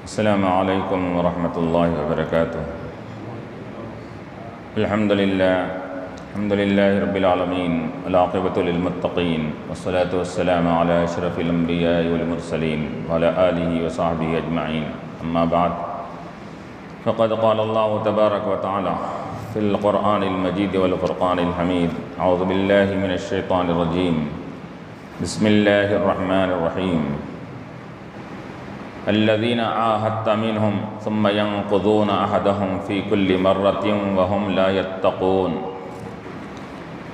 السلام علیکم ورحمۃ اللہ وبرکاتہ۔ الحمد للہ رب العالمین، والعاقبۃ للمتقین، والصلاة والسلام علی اشرف الانبیاء والمرسلین وعلی آلہ وصحبہ اجمعین، اما بعد فقد قال اللہ تبارک وتعالی فی القرآن المجید والفرقان الحمید، اعوذ باللہ من الشیطان الرجیم، بسم اللہ الرحمن الرحیم۔ الذين عاهدت منهم ثم ينقضون عهدهم في كل مرة وهم لا يتقون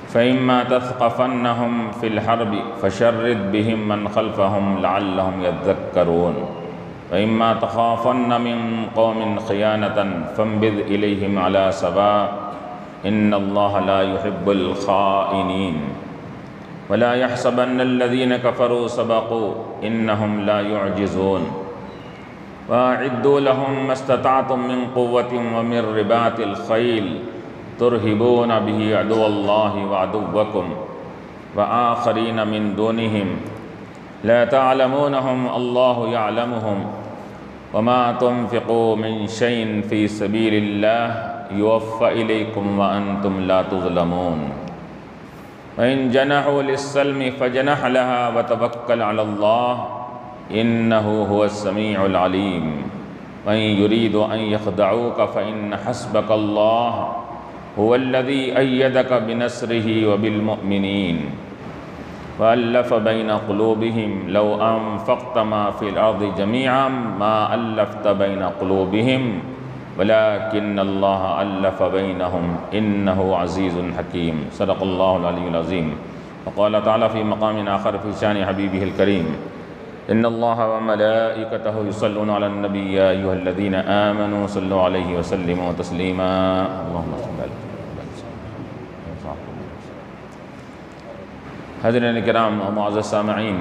فإما تثقفنهم في الحرب فشرد بهم من خلفهم لعلهم يذكرون وإما تخافن من قوم خيانة فانبذ إليهم على سواء إن الله لا يحب الخائنين ولا يحسبن الذين كفروا سبقوا إنهم لا يعجزون وَأَعِدُّوا لَهُم مَّا اسْتَطَعْتُم مِّن قُوَّةٍ وَمِن رِّبَاطِ الْخَيْلِ تُرْهِبُونَ بِهِ عَدُوَّ اللَّهِ وَعَدُوَّكُمْ وَآخَرِينَ مِن دُونِهِمْ لَا تَعْلَمُونَهُمْ اللَّهُ يَعْلَمُهُمْ وَمَا تُنفِقُوا مِن شَيْءٍ فِي سَبِيلِ اللَّهِ يُوَفَّ إِلَيْكُمْ وَأَنتُمْ لَا تُظْلَمُونَ وَإِن جَنَحُوا لِلسَّلْمِ فَاجْنَحْ لَهَا وَتَوَكَّلْ عَلَى اللَّهِ إِنَّهُ هُوَ السَّمِيعُ الْعَلِيمُ وَإِن يُرِيدُوا أَن يَخْدَعُوكَ فَإِنَّ حَسْبَكَ اللَّهُ هُوَ الَّذِي أَيَّدَكَ بِنَصْرِهِ وَبِالْمُؤْمِنِينَ وَأَلَّفَ بَيْنَ قُلُوبِهِمْ لَوْ أَنفَقْتَ مَا فِي الْأَرْضِ جَمِيعًا مَا أَلَّفْتَ بَيْنَ قُلُوبِهِمْ وَلَكِنَّ اللَّهَ أَلَّفَ بَيْنَهُمْ إِنَّهُ عَزِيزٌ حَكِيمٌ صدق اللَّهُ العلي العظيم۔ وقال تعالى في مقام آخر في شأن حبيبه الكريم إن الله وملائكته يصلون على النبي يا أيها الذين آمنوا صلوا عليه وسلموا تسليما اللهم صل على حضرین کرام و معزز سامعین،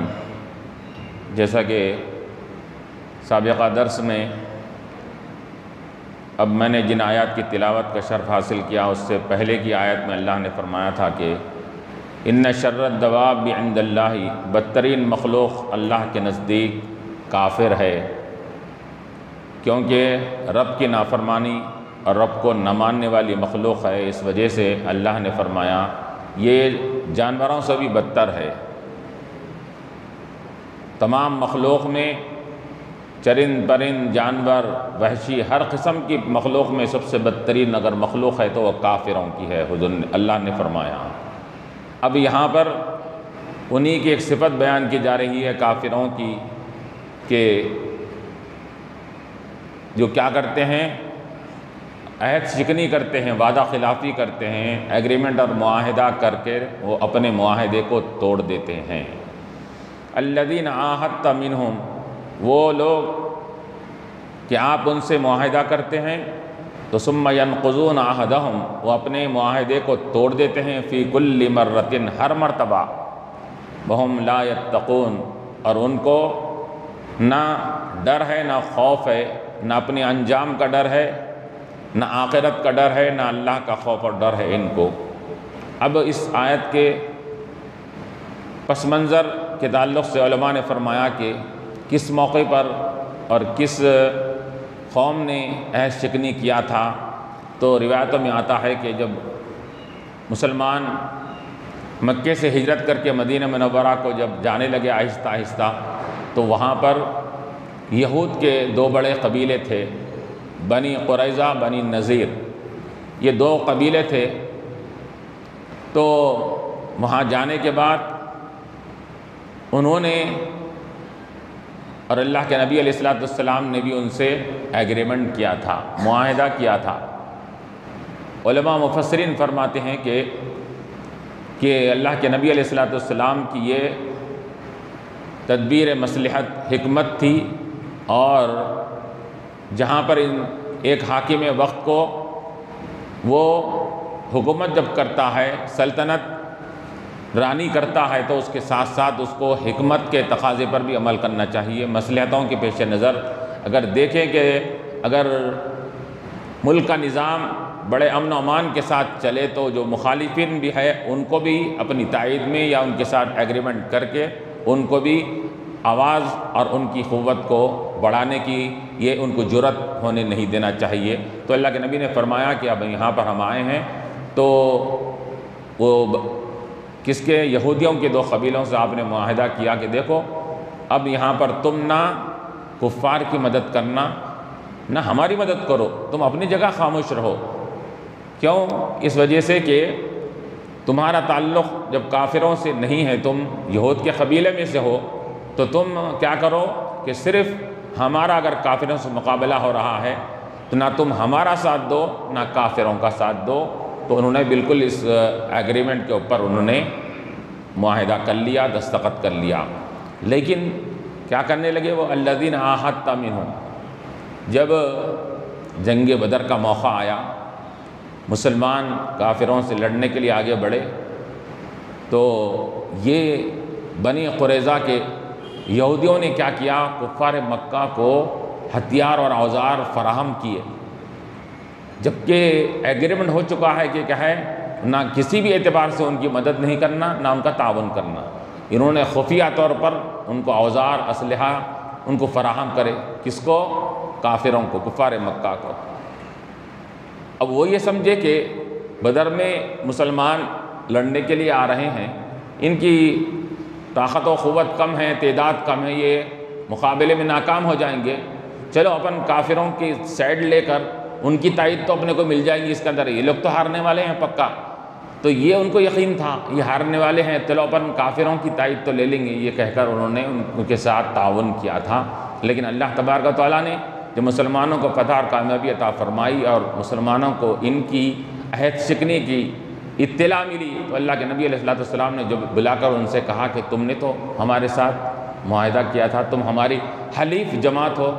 جیسا کہ سابقہ درس میں اب میں نے جن آیات کی تلاوت کا شرف حاصل کیا، اس سے پہلے کی آیت میں اللہ نے فرمایا تھا کہ ان شر الدواب عند اللہ، بدترین مخلوق اللہ کے نزدیک کافر ہے، کیونکہ رب کی نافرمانی اور رب کو نہ ماننے والی مخلوق ہے۔ اس وجہ سے اللہ نے فرمایا یہ جانوروں سے بھی بدتر ہے۔ تمام مخلوق میں چرند پرند جانور وحشی ہر قسم کی مخلوق میں سب سے بدترین اگر مخلوق ہے تو وہ کافروں کی ہے، حضور اللہ نے فرمایا۔ اب یہاں پر انہی کی ایک صفت بیان کی جا رہی ہے کافروں کی، کہ جو کیا کرتے ہیں، عہد شکنی کرتے ہیں، وعدہ خلافی کرتے ہیں، ایگریمنٹ اور معاہدہ کر کے وہ اپنے معاہدے کو توڑ دیتے ہیں۔ الذین عاہدت منہم، وہ لوگ کہ آپ ان سے معاہدہ کرتے ہیں تو ثم ینقضون عہدہم، وہ اپنے معاہدے کو توڑ دیتے ہیں، فی کل مرۃ، ہر مرتبہ، وہم لا یتقون، اور ان کو نہ ڈر ہے نہ خوف ہے، نہ اپنے انجام کا ڈر ہے، نہ آخرت کا ڈر ہے، نہ اللہ کا خوف اور ڈر ہے ان کو۔ اب اس آیت کے پس منظر کے تعلق سے علماء نے فرمایا کہ کس موقع پر اور کس قوم نے عہد شکنی کیا تھا، تو روایتوں میں آتا ہے کہ جب مسلمان مکے سے ہجرت کر کے مدینہ منورہ کو جب جانے لگے آہستہ آہستہ، تو وہاں پر یہود کے دو بڑے قبیلے تھے، بنی قریظہ، بنی نذیر، یہ دو قبیلے تھے۔ تو وہاں جانے کے بعد انہوں نے، اور اللہ کے نبی علیہ السلام نے بھی ان سے ایگریمنٹ کیا تھا، معاہدہ کیا تھا۔ علماء مفسرین فرماتے ہیں کہ اللہ کے نبی علیہ السلام کی یہ تدبیر مصلحت حکمت تھی، اور جہاں پر ایک حاکم وقت کو وہ حکومت جب کرتا ہے، سلطنت رانی کرتا ہے، تو اس کے ساتھ ساتھ اس کو حکمت کے تقاضے پر بھی عمل کرنا چاہیے۔ مصلحتوں کے پیش نظر اگر دیکھیں کہ اگر ملک کا نظام بڑے امن و امان کے ساتھ چلے تو جو مخالفین بھی ہے ان کو بھی اپنی تائید میں یا ان کے ساتھ ایگریمنٹ کر کے ان کو بھی آواز اور ان کی قوت کو بڑھانے کی یہ ان کو جرأت ہونے نہیں دینا چاہیے۔ تو اللہ کے نبی نے فرمایا کہ اب یہاں پر ہم آئے ہیں تو وہ کس کے یہودیوں کے 2 قبیلوں سے آپ نے معاہدہ کیا کہ دیکھو اب یہاں پر تم نہ کفار کی مدد کرنا نہ ہماری مدد کرو، تم اپنی جگہ خاموش رہو۔ کیوں؟ اس وجہ سے کہ تمہارا تعلق جب کافروں سے نہیں ہے، تم یہود کے قبیلے میں سے ہو، تو تم کیا کرو کہ صرف ہمارا اگر کافروں سے مقابلہ ہو رہا ہے تو نہ تم ہمارا ساتھ دو نہ کافروں کا ساتھ دو۔ تو انہوں نے بالکل اس ایگریمنٹ کے اوپر انہوں نے معاہدہ کر لیا، دستخط کر لیا۔ لیکن کیا کرنے لگے وہ؟ الذین عاہدت منہم، جب جنگ بدر کا موقع آیا، مسلمان کافروں سے لڑنے کے لیے آگے بڑھے، تو یہ بنی قریظہ کے یہودیوں نے کیا کیا؟ کفار مکہ کو ہتھیار اور اوزار فراہم کیے، جبکہ ایگریمنٹ ہو چکا ہے کہ کیا ہے، نہ کسی بھی اعتبار سے ان کی مدد نہیں کرنا، نہ ان کا تعاون کرنا۔ انہوں نے خفیہ طور پر ان کو اوزار، اسلحہ ان کو فراہم کرے، کس کو؟ کافروں کو، کفار مکہ کو۔ اب وہ یہ سمجھے کہ بدر میں مسلمان لڑنے کے لیے آ رہے ہیں، ان کی طاقت و قوت کم ہے، تعداد کم ہے، یہ مقابلے میں ناکام ہو جائیں گے، چلو اپن کافروں کی سائیڈ لے کر ان کی تائید تو اپنے کو مل جائے گی اس کے اندر، یہ لوگ تو ہارنے والے ہیں پکا۔ تو یہ ان کو یقین تھا یہ ہارنے والے ہیں، چلو اپن کافروں کی تائید تو لے لیں گے، یہ کہہ کر انہوں نے ان کے ساتھ تعاون کیا تھا۔ لیکن اللہ تبارک و تعالیٰ نے جب مسلمانوں کو فتح اور کامیابی عطا فرمائی اور مسلمانوں کو ان کی عہد شکنی کی اطلاع ملی، تو اللہ کے نبی علیہ السلام نے جب بلا کر ان سے کہا کہ تم نے تو ہمارے ساتھ معاہدہ کیا تھا، تم ہماری حلیف جماعت ہو،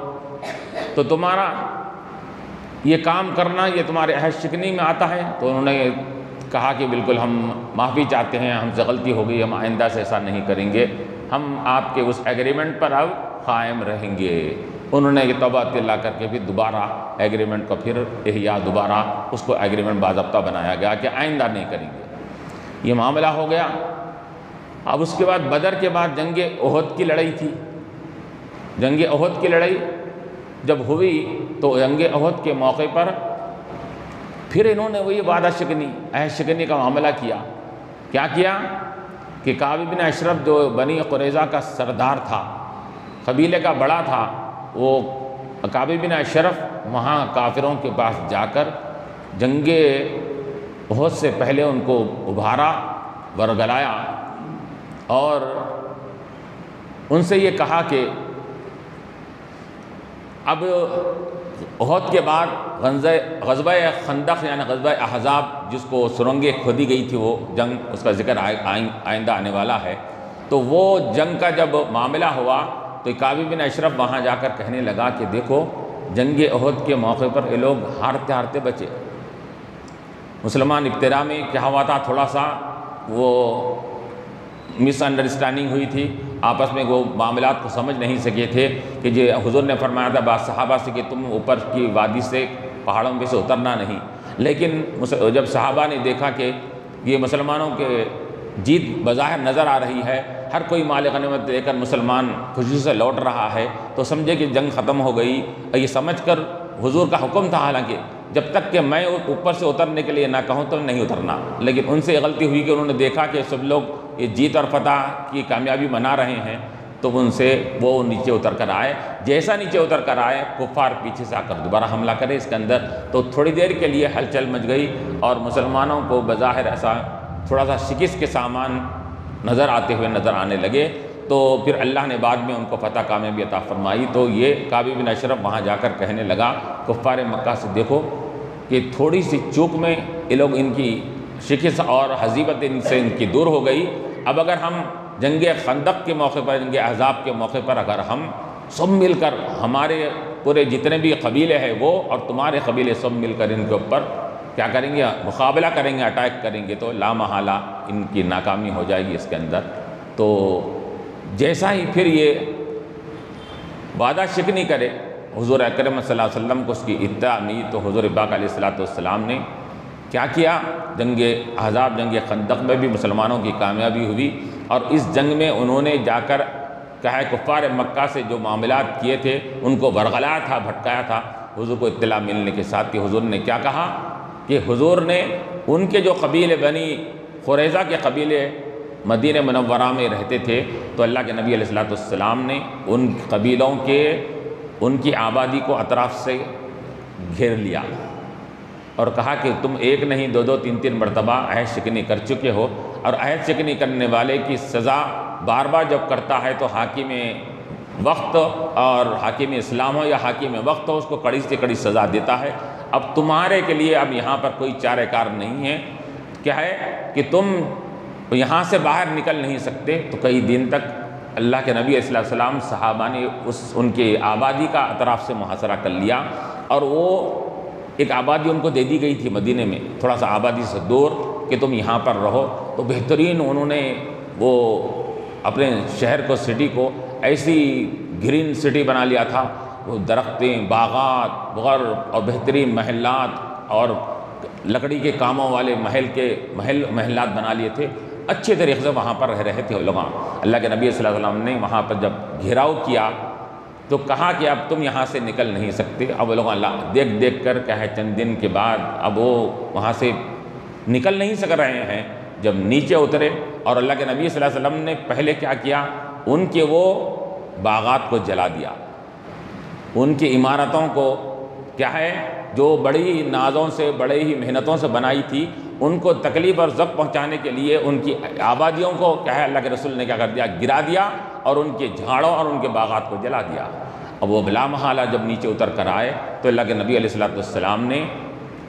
تو تمہارا یہ کام کرنا یہ تمہارے عہد شکنی میں آتا ہے؟ تو انہوں نے کہا کہ بالکل ہم معافی چاہتے ہیں، ہم سے غلطی ہو گئی، ہم آئندہ سے ایسا نہیں کریں گے، ہم آپ کے اس ایگریمنٹ پر اب قائم رہیں گے۔ انہوں نے یہ توبہ اللہ کر کے پھر دوبارہ ایگریمنٹ کو پھر احیا، دوبارہ اس کو ایگریمنٹ باضابطہ بنایا گیا کہ آئندہ نہیں کریں گے۔ یہ معاملہ ہو گیا۔ اب اس کے بعد بدر کے بعد جنگ احد کی لڑائی تھی۔ جنگ احد کی لڑائی جب ہوئی تو جنگ احد کے موقع پر پھر انہوں نے وہی وعدہ شکنی، عہد شکنی کا معاملہ کیا۔ کیا کیا کہ کعب بن اشرف جو بنی قریظہ کا سردار تھا، قبیلے کا بڑا تھا، وہ کعب بن اشرف وہاں کافروں کے پاس جا کر جنگ احد سے پہلے ان کو ابھارا، ورگلایا اور ان سے یہ کہا کہ اب احد کے بعد غزوہ خندق یعنی غزوہ احزاب جس کو سرنگیں کھودی گئی تھی، وہ جنگ اس کا ذکر آئندہ آنے والا ہے، تو وہ جنگ کا جب معاملہ ہوا تو کعب بن اشرف وہاں جا کر کہنے لگا کہ دیکھو جنگ احد کے موقع پر یہ لوگ ہارتے ہارتے بچے۔ مسلمان ابتدا میں کیا ہوا تھا، تھوڑا سا وہ مس انڈرسٹینڈنگ ہوئی تھی، آپس میں وہ معاملات کو سمجھ نہیں سکے تھے کہ جو حضور نے فرمایا تھا بعض صحابہ سے کہ تم اوپر کی وادی سے پہاڑوں پہ سے اترنا نہیں، لیکن جب صحابہ نے دیکھا کہ یہ مسلمانوں کے جیت بظاہر نظر آ رہی ہے، ہر کوئی مال غنیمت لے کر مسلمان خوشی سے لوٹ رہا ہے، تو سمجھے کہ جنگ ختم ہو گئی۔ یہ سمجھ کر حضور کا حکم تھا حالانکہ جب تک کہ میں اوپر سے اترنے کے لیے نہ کہوں تو نہیں اترنا، لیکن ان سے غلطی ہوئی کہ انہوں نے دیکھا کہ سب لوگ یہ جیت اور فتح کی کامیابی منا رہے ہیں، تو ان سے وہ نیچے اتر کر آئے۔ جیسا نیچے اتر کر آئے، کفار پیچھے سے آ کر دوبارہ حملہ کرے اس کے اندر، تو تھوڑی دیر کے لیے ہلچل مچ گئی اور مسلمانوں کو بظاہر ایسا تھوڑا سا شکست کے سامان نظر آنے لگے۔ تو پھر اللہ نے بعد میں ان کو فتح کامیابی عطا فرمائی۔ تو یہ کعب بن اشرف وہاں جا کر کہنے لگا کفار مکہ سے، دیکھو کہ تھوڑی سی چوک میں یہ لوگ ان کی شکست اور ہزیمت ان سے ان کی دور ہو گئی، اب اگر ہم جنگ خندق کے موقع پر، جنگ احزاب کے موقع پر اگر ہم سب مل کر، ہمارے پورے جتنے بھی قبیلے ہیں وہ اور تمہارے قبیلے سب مل کر ان کے اوپر کیا کریں گے، مقابلہ کریں گے، اٹیک کریں گے، تو لا محالہ ان کی ناکامی ہو جائے گی اس کے اندر۔ تو جیسا ہی پھر یہ وعدہ شکنی کرے حضور اکرم صلی اللہ علیہ وسلم کو اس کی اطلاع ملی، تو حضور پاک علیہ السلام نے کیا کیا، جنگ احزاب، جنگ خندق میں بھی مسلمانوں کی کامیابی ہوئی، اور اس جنگ میں انہوں نے جا کر کیا ہے کفار مکہ سے جو معاملات کیے تھے ان کو برگلایا تھا، بھٹکایا تھا، حضور کو اطلاع ملنے کے ساتھ کہ حضور نے کیا کہا کہ حضور نے ان کے جو قبیلے بنی قریظہ کے قبیلے مدینہ منورہ میں رہتے تھے، تو اللہ کے نبی علیہ السلام نے ان قبیلوں کے ان کی آبادی کو اطراف سے گھیر لیا اور کہا کہ تم ایک نہیں دو دو تین تین مرتبہ عہد شکنی کر چکے ہو، اور عہد شکنی کرنے والے کی سزا بار بار جب کرتا ہے تو حاکم وقت اور حاکم اسلام ہو یا حاکم وقت ہو اس کو کڑی سے کڑی سزا دیتا ہے۔ اب تمہارے کے لیے اب یہاں پر کوئی چارہ کار نہیں ہے، کیا ہے کہ تم یہاں سے باہر نکل نہیں سکتے۔ تو کئی دن تک اللہ کے نبی علیہ السلام صحابہ نے ان کی آبادی کا اطراف سے محاصرہ کر لیا، اور وہ ایک آبادی ان کو دے دی گئی تھی مدینے میں تھوڑا سا آبادی سے دور کہ تم یہاں پر رہو۔ تو بہترین انہوں نے وہ اپنے شہر کو، سٹی کو ایسی گرین سٹی بنا لیا تھا، وہ درختیں، باغات، غر اور بہترین محلات اور لکڑی کے کاموں والے محلات بنا لیے تھے، اچھے طریقے سے وہاں پر رہ رہے تھے لوگ۔ اللہ کے نبی صلی اللہ علیہ وسلم نے وہاں پر جب گھیراؤ کیا تو کہا کہ اب تم یہاں سے نکل نہیں سکتے۔ اب وہ لوگ اللہ دیکھ کر کیا ہے چند دن کے بعد اب وہ وہاں سے نکل نہیں سک رہے ہیں، جب نیچے اترے اور اللہ کے نبی صلی اللہ علیہ وسلم نے پہلے کیا کیا، ان کے وہ باغات کو جلا دیا، ان کی عمارتوں کو کیا ہے جو بڑی نازوں سے بڑے ہی محنتوں سے بنائی تھی ان کو تکلیف اور ضرر پہنچانے کے لیے ان کی آبادیوں کو کیا ہے اللہ کے رسول نے کیا کر دیا، گرا دیا اور ان کے جھاڑوں اور ان کے باغات کو جلا دیا۔ اب وہ بلا محالہ جب نیچے اتر کر آئے تو اللہ کے نبی علیہ السلام نے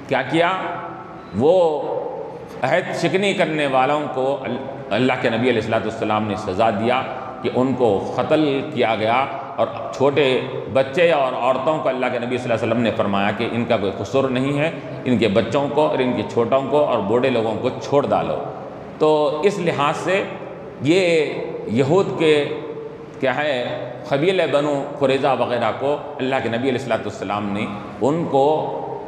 کیا کیا، وہ عہد شکنی کرنے والوں کو اللہ کے نبی علیہ السلام نے سزا دیا کہ ان کو قتل کیا گیا، اور چھوٹے بچے اور عورتوں کو اللہ کے نبی صلی اللہ علیہ وسلم نے فرمایا کہ ان کا کوئی قصور نہیں ہے، ان کے بچوں کو اور ان کے چھوٹوں کو اور بوڑھے لوگوں کو چھوڑ ڈالو۔ تو اس لحاظ سے یہ یہود کے کیا ہے قبیلہ بنو قریظہ وغیرہ کو اللہ کے نبی علیہ السلام نے ان کو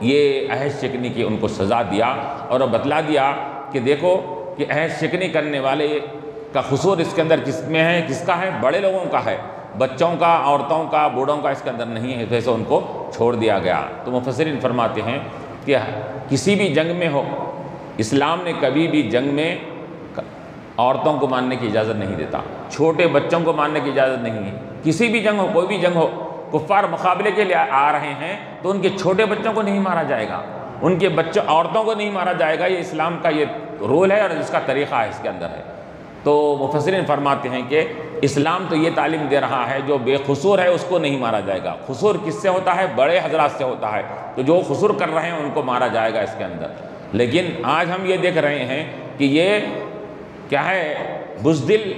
یہ عہد شکنی کی ان کو سزا دیا، اور بتلا دیا کہ دیکھو کہ عہد شکنی کرنے والے کا قصور اس کے اندر کس میں ہے، کس کا ہے، بڑے لوگوں کا ہے، بچوں کا، عورتوں کا، بوڑھوں کا اس کے اندر نہیں ہے، تو ایسے ان کو چھوڑ دیا گیا۔ تو مفسرین فرماتے ہیں کہ کسی بھی جنگ میں ہو، اسلام نے کبھی بھی جنگ میں عورتوں کو مارنے کی اجازت نہیں دیتا، چھوٹے بچوں کو مارنے کی اجازت نہیں ہے۔ کسی بھی جنگ ہو، کوئی بھی جنگ ہو، کفار مقابلے کے لیے آ رہے ہیں تو ان کے چھوٹے بچوں کو نہیں مارا جائے گا، ان کے بچوں عورتوں کو نہیں مارا جائے گا۔ یہ اسلام کا یہ رول ہے اور اس کا طریقہ ہے، اس کے اندر ہے۔ تو مفسرین فرماتے ہیں کہ اسلام تو یہ تعلیم دے رہا ہے جو بے قصور ہے اس کو نہیں مارا جائے گا۔ قصور کس سے ہوتا ہے؟ بڑے حضرات سے ہوتا ہے، تو جو قصور کر رہے ہیں ان کو مارا جائے گا اس کے اندر۔ لیکن آج ہم یہ دیکھ رہے ہیں کہ یہ کیا ہے بزدل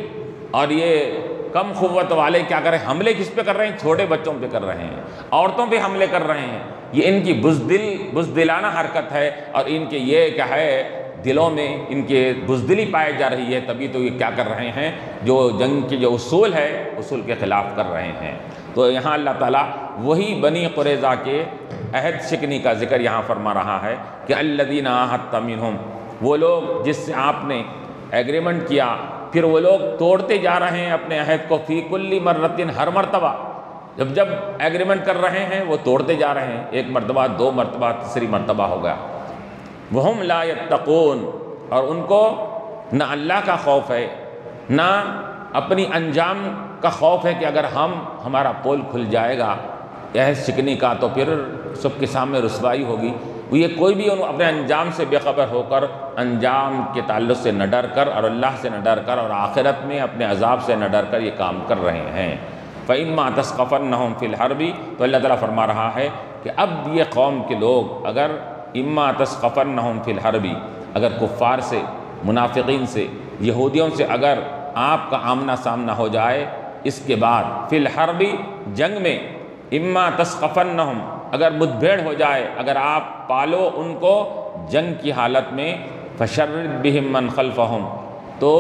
اور یہ کم قوت والے کیا کر رہے ہیں، حملے کس پہ کر رہے ہیں؟ چھوٹے بچوں پہ کر رہے ہیں، عورتوں پہ حملے کر رہے ہیں۔ یہ ان کی بزدلانہ حرکت ہے، اور ان کے یہ کیا ہے دلوں میں ان کے بزدلی پائے جا رہی ہے، تبھی تو یہ کیا کر رہے ہیں، جو جنگ کے جو اصول ہے اصول کے خلاف کر رہے ہیں۔ تو یہاں اللہ تعالیٰ وہی بنی قریظہ کے عہد شکنی کا ذکر یہاں فرما رہا ہے کہ الذین عاہدت منہم، وہ لوگ جس سے آپ نے ایگریمنٹ کیا، پھر وہ لوگ توڑتے جا رہے ہیں اپنے عہد کو، فی کل مرتن، ہر مرتبہ جب ایگریمنٹ کر رہے ہیں وہ توڑتے جا رہے ہیں، ایک مرتبہ، دو مرتبہ، تیسری مرتبہ ہو گیا۔ وہم لا یتقون، اور ان کو نہ اللہ کا خوف ہے، نہ اپنی انجام کا خوف ہے کہ اگر ہمارا پول کھل جائے گا عہد شکنی کا تو پھر سب کے سامنے رسوائی ہوگی۔ یہ کوئی بھی اپنے انجام سے بے خبر ہو کر، انجام کے تعلق سے نہ ڈر کر اور اللہ سے نہ ڈر کر اور آخرت میں اپنے عذاب سے نہ ڈر کر یہ کام کر رہے ہیں۔ فَإِمَّا تَثْقَفَنَّهُمْ فِي الْحَرْبِ، تو اللہ تعالیٰ فرما رہا ہے کہ اب یہ قوم کے لوگ اگر اما تثقفنہم فی الحرب، اگر کفار سے، منافقین سے، یہودیوں سے اگر آپ کا آمنا سامنا ہو جائے، اس کے بعد فی الحرب، جنگ میں، اما تثقفنہم، اگر مدبھیڑ ہو جائے، اگر آپ پالو ان کو جنگ کی حالت میں، فشرد بہم من خلفہم، تو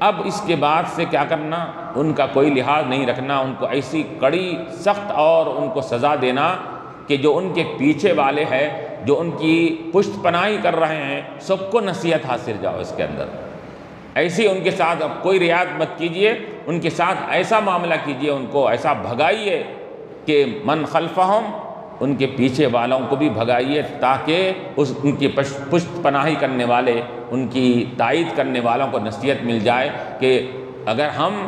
اب اس کے بعد سے کیا کرنا، ان کا کوئی لحاظ نہیں رکھنا، ان کو ایسی کڑی سخت اور ان کو سزا دینا کہ جو ان کے پیچھے والے ہیں، جو ان کی پشت پناہی کر رہے ہیں، سب کو نصیحت حاصل جاؤ اس کے اندر، ایسی ان کے ساتھ اب کوئی رعایت مت کیجیے، ان کے ساتھ ایسا معاملہ کیجیے، ان کو ایسا بھگائیے کہ من خلفہم، ان کے پیچھے والوں کو بھی بھگائیے، تاکہ ان کی پشت پناہی کرنے والے، ان کی تائید کرنے والوں کو نصیحت مل جائے کہ اگر ہم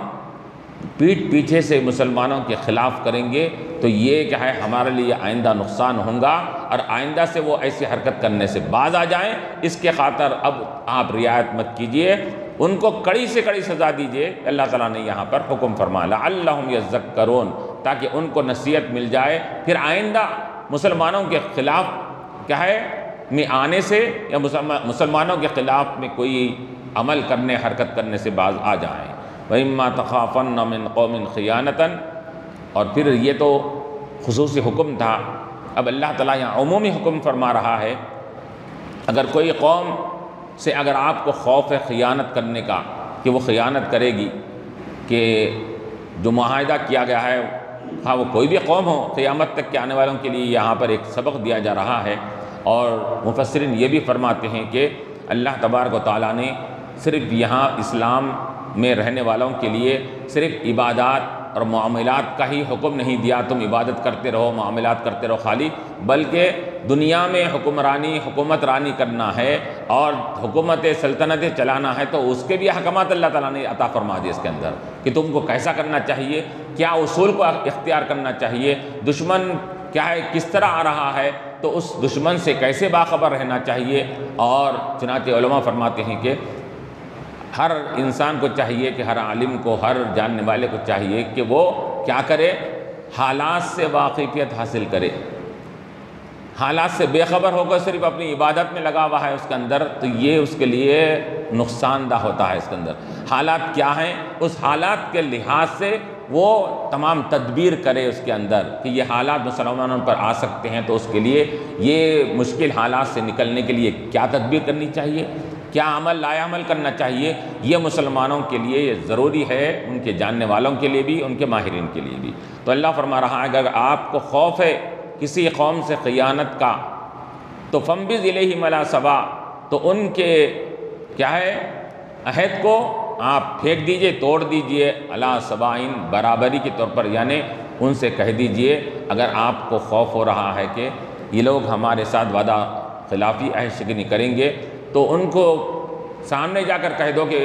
پیٹھ پیچھے سے مسلمانوں کے خلاف کریں گے تو یہ کیا ہے، ہمارے لیے آئندہ نقصان ہوگا، اور آئندہ سے وہ ایسی حرکت کرنے سے باز آ جائیں۔ اس کے خاطر اب آپ رعایت مت کیجئے، ان کو کڑی سے کڑی سزا دیجئے۔ اللہ تعالیٰ نے یہاں پر حکم فرمایا لعلہم یذکرون، تاکہ ان کو نصیحت مل جائے، پھر آئندہ مسلمانوں کے خلاف کیا ہے میں آنے سے، یا مسلمانوں کے خلاف میں کوئی عمل کرنے، حرکت کرنے سے باز آ جائیں۔ وَإِمَّا تَخَافَنَّ مِنْ قَوْمٍ خِيَانَةً، اور پھر یہ تو خصوصی حکم تھا، اب اللہ تعالیٰ یہاں عمومی حکم فرما رہا ہے، اگر کوئی قوم سے اگر آپ کو خوف ہے خیانت کرنے کا، کہ وہ خیانت کرے گی، کہ جو معاہدہ کیا گیا ہے، ہاں وہ کوئی بھی قوم ہو، قیامت تک کے آنے والوں کے لیے یہاں پر ایک سبق دیا جا رہا ہے۔ اور مفسرین یہ بھی فرماتے ہیں کہ اللہ تبارک و تعالیٰ نے صرف یہاں اسلام میں رہنے والوں کے لیے صرف عبادات اور معاملات کا ہی حکم نہیں دیا، تم عبادت کرتے رہو، معاملات کرتے رہو خالی، بلکہ دنیا میں حکومت رانی کرنا ہے اور حکومت سلطنتیں چلانا ہے، تو اس کے بھی احکامات اللہ تعالیٰ نے عطا فرما دیے اس کے اندر، کہ تم کو کیسا کرنا چاہیے، کیا اصول کو اختیار کرنا چاہیے، دشمن کیا ہے کس طرح آ رہا ہے تو اس دشمن سے کیسے باخبر رہنا چاہیے۔ اور چنانچہ علماء فرماتے ہیں کہ ہر انسان کو چاہیے، کہ ہر عالم کو، ہر جاننے والے کو چاہیے کہ وہ کیا کرے، حالات سے واقفیت حاصل کرے۔ حالات سے بے خبر ہو کر صرف اپنی عبادت میں لگا ہوا ہے اس کے اندر، تو یہ اس کے لیے نقصان دہ ہوتا ہے۔ اس کے اندر حالات کیا ہیں، اس حالات کے لحاظ سے وہ تمام تدبیر کرے اس کے اندر، کہ یہ حالات مسلمانوں پر آ سکتے ہیں، تو اس کے لیے یہ مشکل حالات سے نکلنے کے لیے کیا تدبیر کرنی چاہیے، کیا عمل لایا عمل کرنا چاہیے، یہ مسلمانوں کے لیے یہ ضروری ہے، ان کے جاننے والوں کے لیے بھی، ان کے ماہرین کے لیے بھی۔ تو اللہ فرما رہا ہے اگر آپ کو خوف ہے کسی قوم سے خیانت کا، تو فَانبِذْ إِلَيْهِمْ عَلَىٰ سَوَاءٍ، تو ان کے کیا ہے عہد کو آپ پھینک دیجئے، توڑ دیجئے، عَلَىٰ سَوَاءٍ، برابری کے طور پر، یعنی ان سے کہہ دیجئے اگر آپ کو خوف ہو رہا ہے کہ یہ لوگ ہمارے ساتھ وعدہ خلافی عہد شکنی کریں گے، تو ان کو سامنے جا کر کہہ دو کہ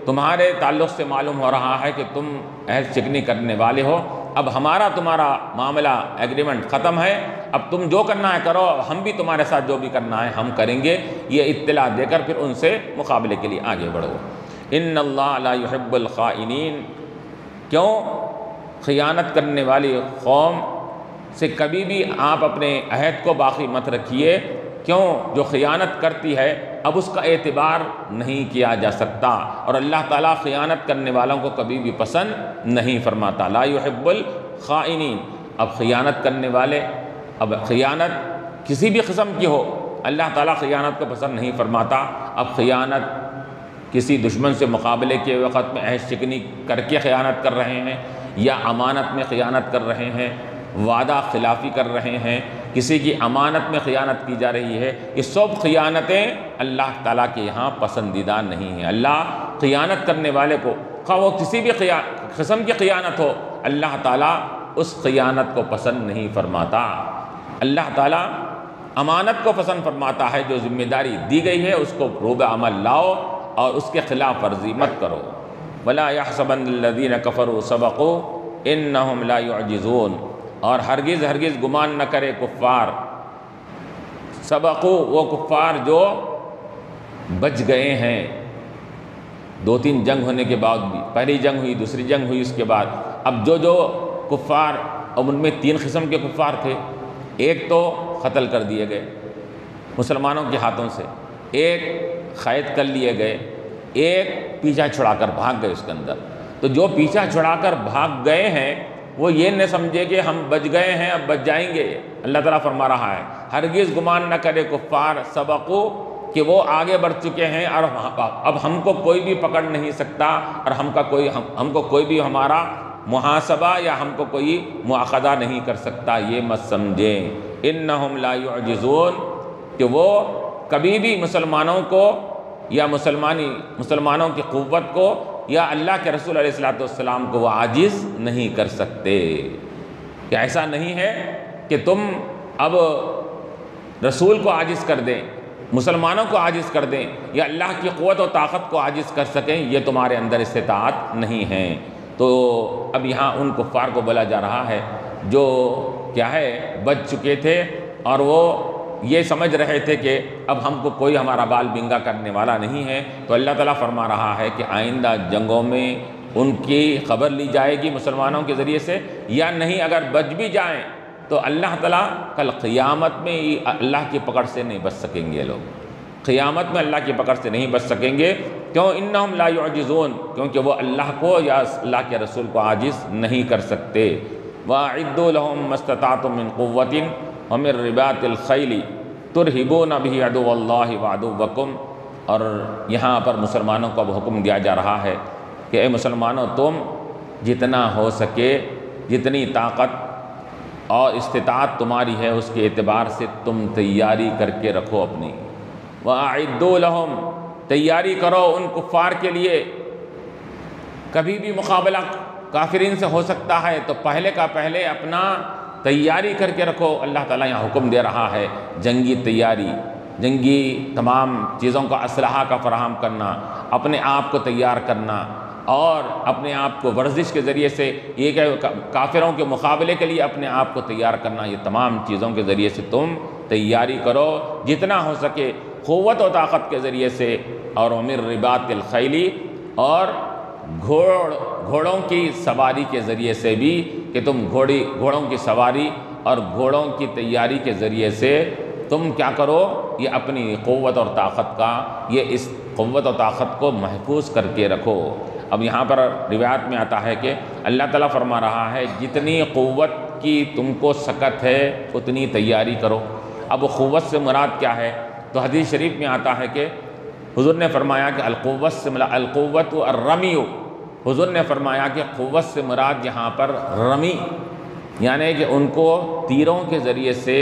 تمہارے تعلق سے معلوم ہو رہا ہے کہ تم عہد شکنی کرنے والے ہو، اب ہمارا تمہارا معاملہ ایگریمنٹ ختم ہے، اب تم جو کرنا ہے کرو، ہم بھی تمہارے ساتھ جو بھی کرنا ہے ہم کریں گے، یہ اطلاع دے کر پھر ان سے مقابلے کے لیے آگے بڑھو۔ ان اللہ لا يحب الخائنین، کیوں خیانت کرنے والی قوم سے کبھی بھی آپ اپنے عہد کو باقی مت رکھیے، کیوں جو خیانت کرتی ہے اب اس کا اعتبار نہیں کیا جا سکتا، اور اللہ تعالیٰ خیانت کرنے والوں کو کبھی بھی پسند نہیں فرماتا۔ لا يحب الخائنین، اب خیانت کرنے والے، اب خیانت کسی بھی قسم کی ہو، اللہ تعالیٰ خیانت کو پسند نہیں فرماتا۔ اب خیانت کسی دشمن سے مقابلے کے وقت میں عہد شکنی کر کے خیانت کر رہے ہیں، یا امانت میں خیانت کر رہے ہیں، وعدہ خلافی کر رہے ہیں، کسی کی امانت میں خیانت کی جا رہی ہے، یہ سب خیانتیں اللہ تعالیٰ کے یہاں پسندیدہ نہیں ہیں۔ اللہ خیانت کرنے والے کو، خواہ وہ کسی بھی قسم کی خیانت ہو، اللہ تعالیٰ اس خیانت کو پسند نہیں فرماتا۔ اللہ تعالیٰ امانت کو پسند فرماتا ہے، جو ذمہ داری دی گئی ہے اس کو روب عمل لاؤ اور اس کے خلاف ورزی مت کرو۔ وَلَا يَحْسَبَنَّ الَّذِينَ كَفَرُوا سَبَقُوا إِنَّهُمْ لَا يُعْجِزُونَ، اور ہرگز گمان نہ کرے کفار، سبقوا، وہ کفار جو بچ گئے ہیں، 2-3 جنگ ہونے کے بعد بھی، پہلی جنگ ہوئی، دوسری جنگ ہوئی، اس کے بعد اب جو کفار، اب ان میں 3 قسم کے کفار تھے، ایک تو قتل کر دیے گئے مسلمانوں کے ہاتھوں سے، ایک قید کر لیے گئے، ایک پیچھا چھڑا کر بھاگ گئے اس کے اندر۔ تو جو پیچھا چھڑا کر بھاگ گئے ہیں وہ یہ نہ سمجھے کہ ہم بچ گئے ہیں اب بچ جائیں گے، اللہ تعالیٰ فرما رہا ہے ہرگز گمان نہ کرے کفار سبقو، کہ وہ آگے بڑھ چکے ہیں اور اب ہم کو کوئی بھی پکڑ نہیں سکتا، اور ہم کو کوئی بھی ہمارا محاسبہ یا ہم کو کوئی مواخذہ نہیں کر سکتا، یہ مت سمجھیں۔ انہم لا یعجزون، کہ وہ کبھی بھی مسلمانوں کو یا مسلمانوں کی قوت کو یا اللہ کے رسول علیہ الصلوۃ والسلام کو وہ عاجز نہیں کر سکتے۔ کہ ایسا نہیں ہے کہ تم اب رسول کو عاجز کر دیں، مسلمانوں کو عاجز کر دیں یا اللہ کی قوت و طاقت کو عاجز کر سکیں، یہ تمہارے اندر استطاعت نہیں ہے۔ تو اب یہاں ان کفار کو بولا جا رہا ہے جو کیا ہے بچ چکے تھے اور وہ یہ سمجھ رہے تھے کہ اب ہم کو کوئی ہمارا بال بنگا کرنے والا نہیں ہے، تو اللہ تعالیٰ فرما رہا ہے کہ آئندہ جنگوں میں ان کی خبر لی جائے گی مسلمانوں کے ذریعے سے، یا نہیں اگر بچ بھی جائیں تو اللہ تعالیٰ کل قیامت میں اللہ کی پکڑ سے نہیں بچ سکیں گے لوگ، قیامت میں اللہ کی پکڑ سے نہیں بچ سکیں گے۔ کیوں؟ انہم لا یعجزون، کیونکہ وہ اللہ کو یا اللہ کے رسول کو عاجز نہیں کر سکتے۔ وَأَعِدُّوا لَهُم مَّا اسْتَطَعْتُم مِّن قُوَّةٍ وَمِن رِّبَاطِ الْخَيْلِ تُرْهِبُونَ بِهِ عَدُوَّ اللَّهِ وَعَدُوَّكُمْ۔ اور یہاں پر مسلمانوں کو اب حکم دیا جا رہا ہے کہ اے مسلمانوں، تم جتنا ہو سکے، جتنی طاقت اور استطاعت تمہاری ہے اس کے اعتبار سے تم تیاری کر کے رکھو اپنی۔ وَأَعِدُّوا لَهُم، تیاری کرو ان کفار کے لیے۔ کبھی بھی مقابلہ کافرین سے ہو سکتا ہے تو پہلے کا پہلے اپنا تیاری کر کے رکھو۔ اللہ تعالیٰ یہاں حکم دے رہا ہے جنگی تیاری، جنگی تمام چیزوں کا اسلحہ کا فراہم کرنا، اپنے آپ کو تیار کرنا، اور اپنے آپ کو ورزش کے ذریعے سے یہ کہ کافروں کے مقابلے کے لیے اپنے آپ کو تیار کرنا، یہ تمام چیزوں کے ذریعے سے تم تیاری کرو جتنا ہو سکے، قوت و طاقت کے ذریعے سے، اور وَمِن رِّبَاطِ الْخَيْلِ، اور گھوڑوں کی سواری کے ذریعے سے بھی، کہ تم گھوڑوں کی سواری اور گھوڑوں کی تیاری کے ذریعے سے تم کیا کرو، یہ اپنی قوت اور طاقت کا، یہ اس قوت و طاقت کو محفوظ کر کے رکھو۔ اب یہاں پر روایت میں آتا ہے کہ اللہ تعالیٰ فرما رہا ہے جتنی قوت کی تم کو سکت ہے اتنی تیاری کرو۔ اب قوت سے مراد کیا ہے؟ تو حدیث شریف میں آتا ہے کہ حضور نے فرمایا کہ القوت سے القوت الرمی، حضور نے فرمایا کہ قوت سے مراد یہاں پر رمی، یعنی کہ ان کو تیروں کے ذریعے سے